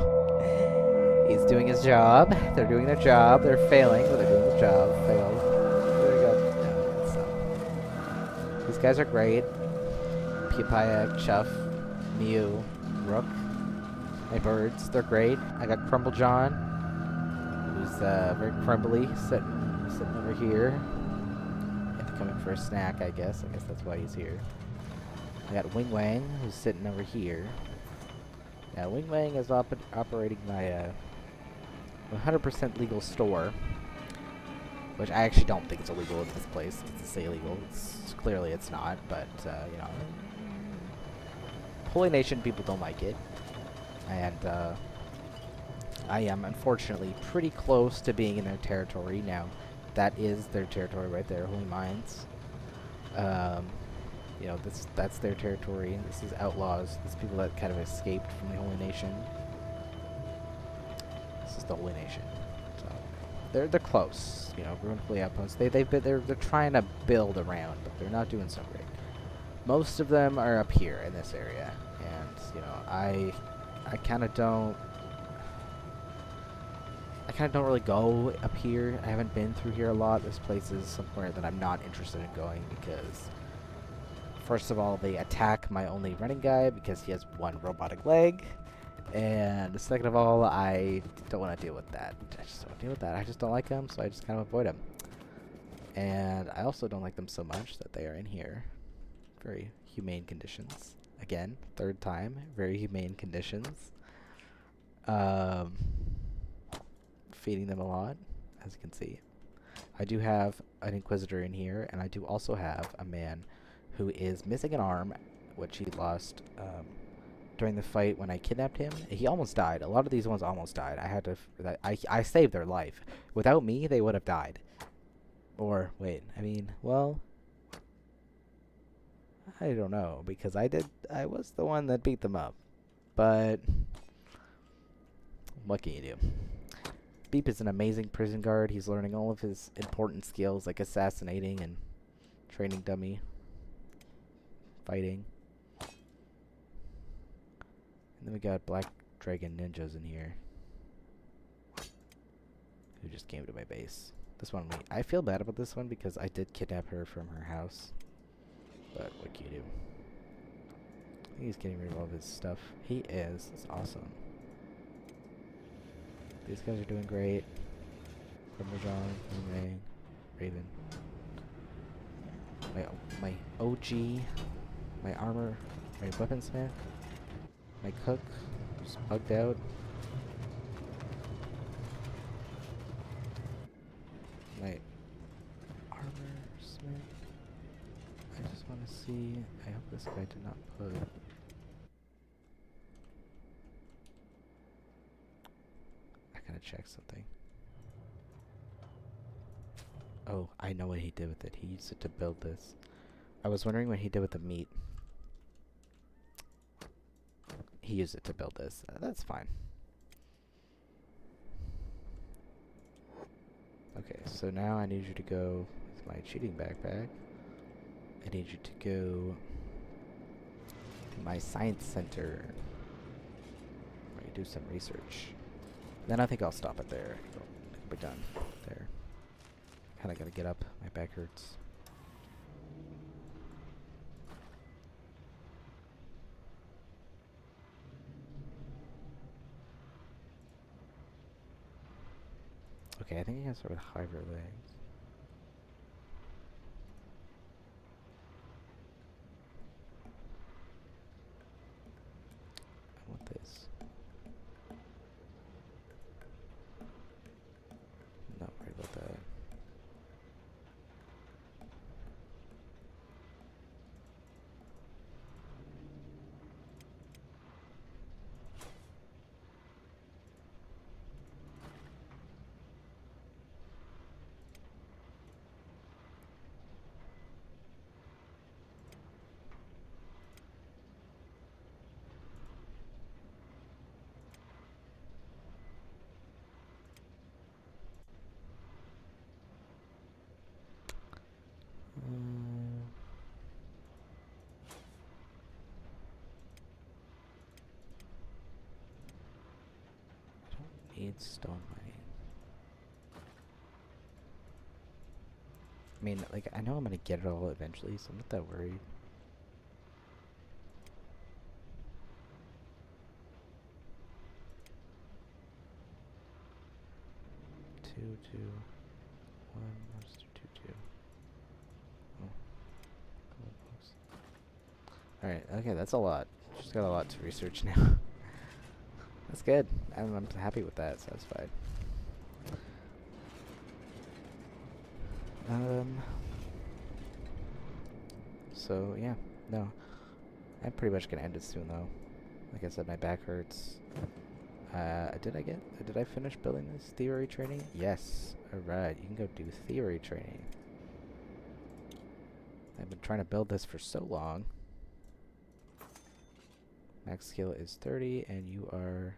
he's doing his job. They're doing their job. They're failing, but they're doing their job. Failed. There we go. So, these guys are great. Piapayak, Chuff, Mew, Rook. My birds, they're great. I got Crumble John, who's very crumbly, sitting over here. Coming for a snack, I guess. I guess that's why he's here. I got Wing Wang, who's sitting over here. Now, Wing Wang is operating my 100% legal store, which I actually don't think it's illegal in this place. It's say illegal. Clearly it's not, but, Holy Nation people don't like it. And, I am, unfortunately, pretty close to being in their territory now. That is their territory right there, Holy Mines. That's their territory. This is outlaws. These people that kind of escaped from the Holy Nation. This is the Holy Nation. So they're close. Ruined Fleet Outpost. They're trying to build around, but they're not doing so great. Most of them are up here in this area, and I kind of don't really go up here. I haven't been through here a lot. This place is somewhere that I'm not interested in going because, first of all, they attack my only running guy because he has one robotic leg. And second of all, I don't want to deal with that. I just don't want to deal with that. I just don't like them, so I just kind of avoid them. And I also don't like them so much that they are in here. Very humane conditions. Again, third time. Very humane conditions. Feeding them a lot, as you can see. I do have an Inquisitor in here, and I do also have a man who is missing an arm, which he lost during the fight when I kidnapped him. He almost died. A lot of these ones almost died. I had to... I saved their life. Without me, they would have died. Or, wait, well... I don't know, because I was the one that beat them up. But... what can you do? Beep is an amazing prison guard. He's learning all of his important skills like assassinating and training dummy, fighting. And then we got Black Dragon Ninjas in here who just came to my base. This one, I feel bad about this one because I did kidnap her from her house. But what can you do? I think he's getting rid of all of his stuff. He is. That's awesome. These guys are doing great. Parmesan, Ring, Raven. My OG, my armor, my weaponsmith, my cook, who's bugged out. My armor smith. I just want to see. I hope this guy did not put. Check something. Oh, I know what he did with it. He used it to build this. I was wondering what he did with the meat. He used it to build this. That's fine. Okay, so now I need you to go with my cheating backpack. I need you to go to my science center where you do some research. Then I think I'll stop it there. I'll be done there. Kinda gotta get up. My back hurts. Okay, I think I gotta start with hybrid legs. I want this. Not worried about that. Need stone mining. I mean, like, I know I'm gonna get it all eventually, so I'm not that worried. Two, two, one, monster, two, two. Oh, alright, okay, that's a lot. She's got a lot to research now. That's good. I'm happy with that, so that's fine. So yeah, no. I'm pretty much gonna end it soon though. Like I said, my back hurts. Did I finish building this theory training? Yes. Alright, you can go do theory training. I've been trying to build this for so long. Max skill is 30 and you are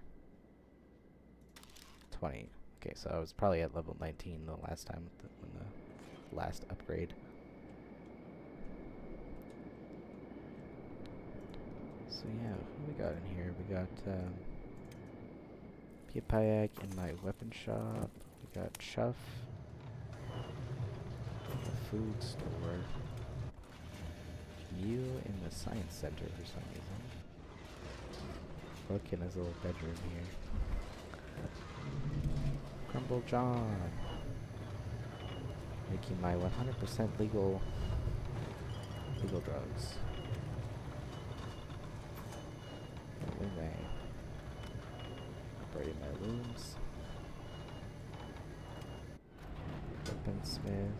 20. Okay, so I was probably at level 19 the last time when the last upgrade. So yeah, what we got in here? We got Piapayak in my weapon shop. We got Chuff. The food store. You in the science center for some reason. Look in his little bedroom here. Crumble John. Making my 100% legal drugs. Anyway. Operating my looms. Weaponsmith.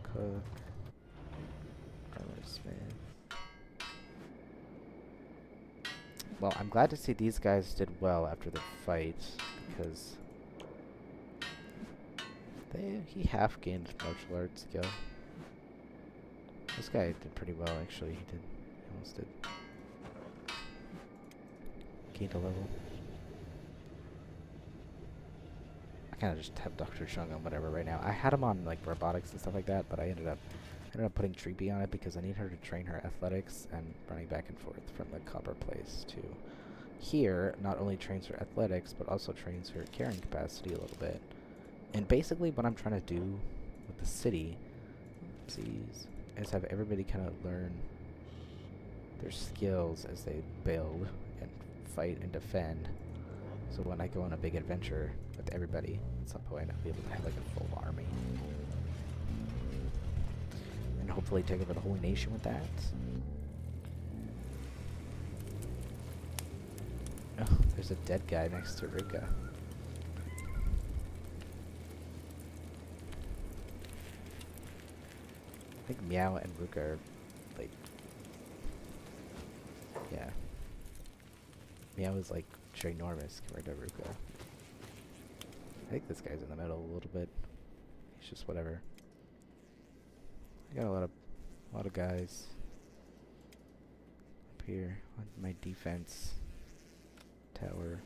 Cook. Armorsmith. Well, I'm glad to see these guys did well after the fight, because he half gained martial arts skill. This guy did pretty well, actually. He almost did. Gained a level. I kind of just have Dr. Chung on whatever right now. I had him on like robotics and stuff like that, but I ended up putting Treepy on it because I need her to train her athletics and running back and forth from the copper place to here. Not only trains her athletics, but also trains her carrying capacity a little bit. And basically what I'm trying to do with the city, is have everybody kind of learn their skills as they build and fight and defend. So when I go on a big adventure with everybody, at some point I'll be able to have like a full army. And hopefully take over the whole nation with that. Oh, there's a dead guy next to Ruka. I think Meow and Ruka are, like, yeah. Meow is, like, ginormous compared to Ruka. I think this guy's in the middle a little bit. He's just whatever. I got a lot of guys up here on my defense tower.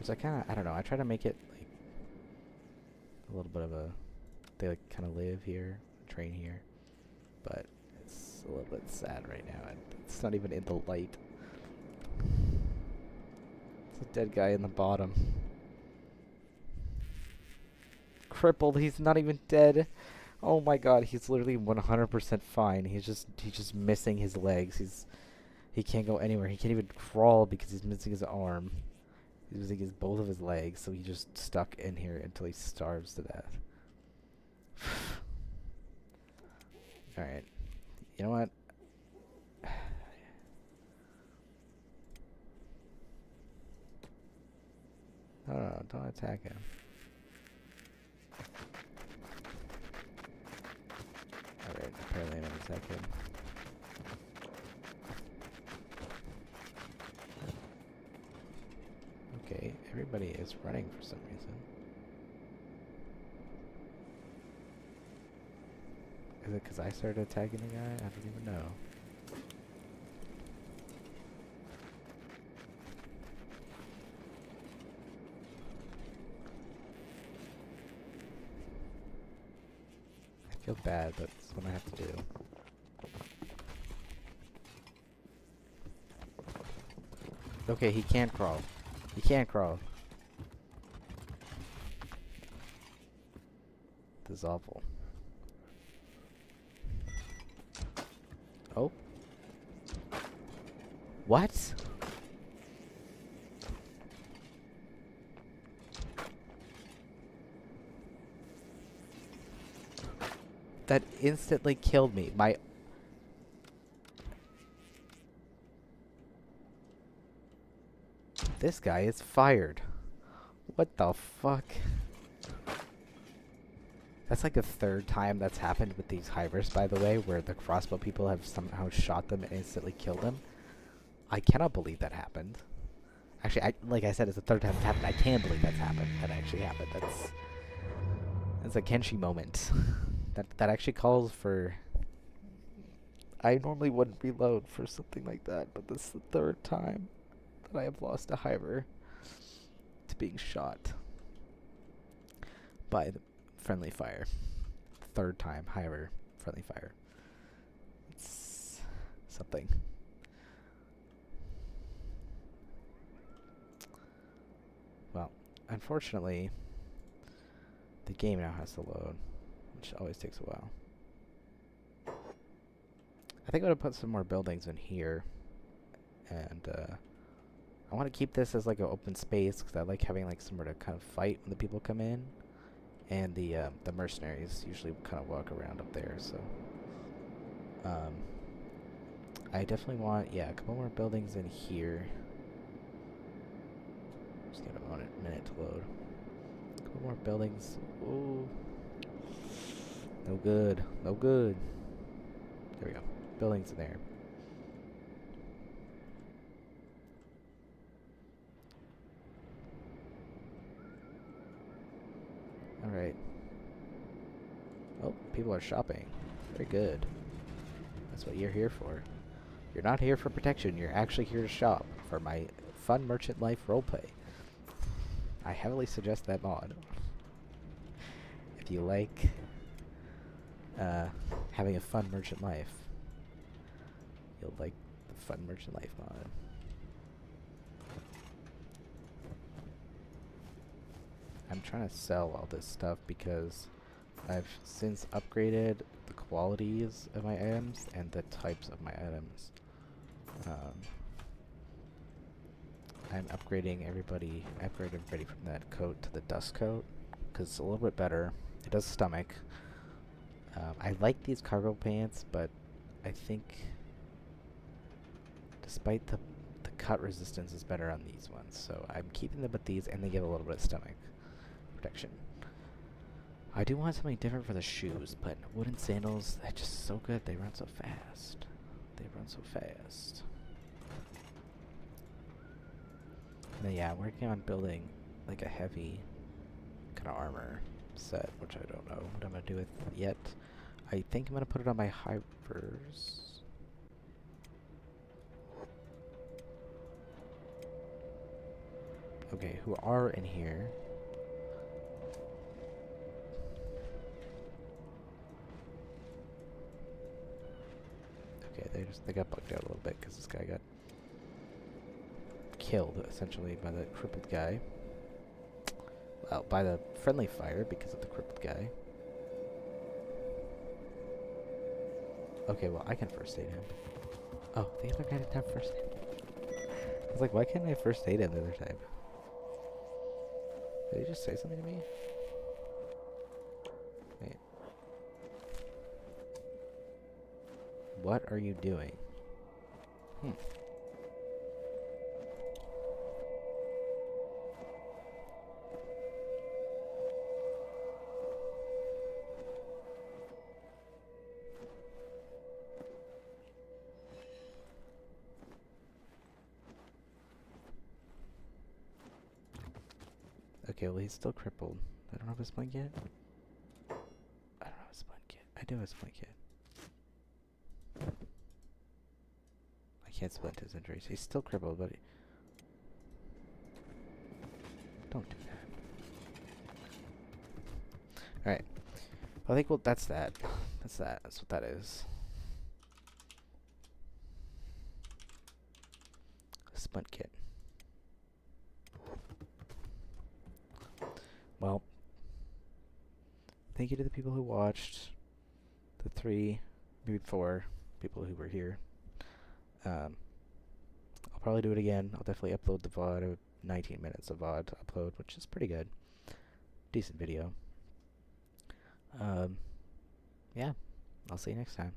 Which I don't know, I try to make it, like, a little bit of a they like kind of live here, train here. But it's a little bit sad right now. And it's not even in the light. It's a dead guy in the bottom. Crippled. He's not even dead. Oh my god, he's literally 100% fine. He's just missing his legs. He can't go anywhere. He can't even crawl because he's missing his arm. He's missing both of his legs, so he's just stuck in here until he starves to death. Alright. You know what? No, don't attack him. Alright, apparently I'm gonna attack him. Okay, everybody is running for some reason. Is it because I started attacking the guy? I don't even know. I feel bad, but it's what I have to do. Okay, he can't crawl. He can't crawl. This is awful. Oh. What? That instantly killed me. This guy is fired. What the fuck? That's like the third time that's happened with these hivers, by the way, where the crossbow people have somehow shot them and instantly killed them. I cannot believe that happened. Actually, like I said, it's the third time it's happened. I can't believe that's happened. That actually happened. That's a kenshi moment. that actually calls for... I normally wouldn't reload for something like that, but this is the third time that I have lost a hiver to being shot by the friendly fire. Third time, hiver, friendly fire. It's something. Well, unfortunately, the game now has to load, which always takes a while. I think I'm going to put some more buildings in here, and I want to keep this as like an open space because I like having like somewhere to kind of fight when the people come in, and the mercenaries usually kind of walk around up there. So I definitely want a couple more buildings in here. Just give it a minute to load. A couple more buildings. Ooh, no good, no good. There we go. Buildings in there. Alright. Oh, people are shopping. Very good. That's what you're here for. You're not here for protection, you're actually here to shop for my fun merchant life roleplay. I heavily suggest that mod. If you like having a fun merchant life, you'll like the fun merchant life mod. I'm trying to sell all this stuff because I've since upgraded the qualities of my items and the types of my items. I'm upgrading everybody. I upgraded everybody from that coat to the dust coat because it's a little bit better. It does stomach. I like these cargo pants, but I think despite the cut resistance is better on these ones, so I'm keeping them with these, and they give a little bit of stomach protection. I do want something different for the shoes, but wooden sandals, they're just so good. They run so fast. They run so fast. And then, yeah, I'm working on building like a heavy kind of armor set, which I don't know what I'm going to do with yet. I think I'm going to put it on my hivers. Okay, who are in here? Okay, they got bugged out a little bit because this guy got killed essentially by the crippled guy. Well, by the friendly fire because of the crippled guy. Okay, well I can first aid him. Oh, the other guy didn't have first aid. I was like, why can't I first aid him the other time? Did he just say something to me? Wait. What are you doing? Okay, well he's still crippled. I don't have a splint kit. I don't have a splint kit. I do have a splint kit. I can't splint his injuries. He's still crippled, but don't do that. Alright. I think, well, that's that. That's that. That's what that is. Splint kit. Well, thank you to the people who watched. The 3, maybe 4 people who were here. I'll probably do it again. I'll definitely upload the VOD. 19 minutes of VOD to upload, which is pretty good. Decent video. Yeah, I'll see you next time.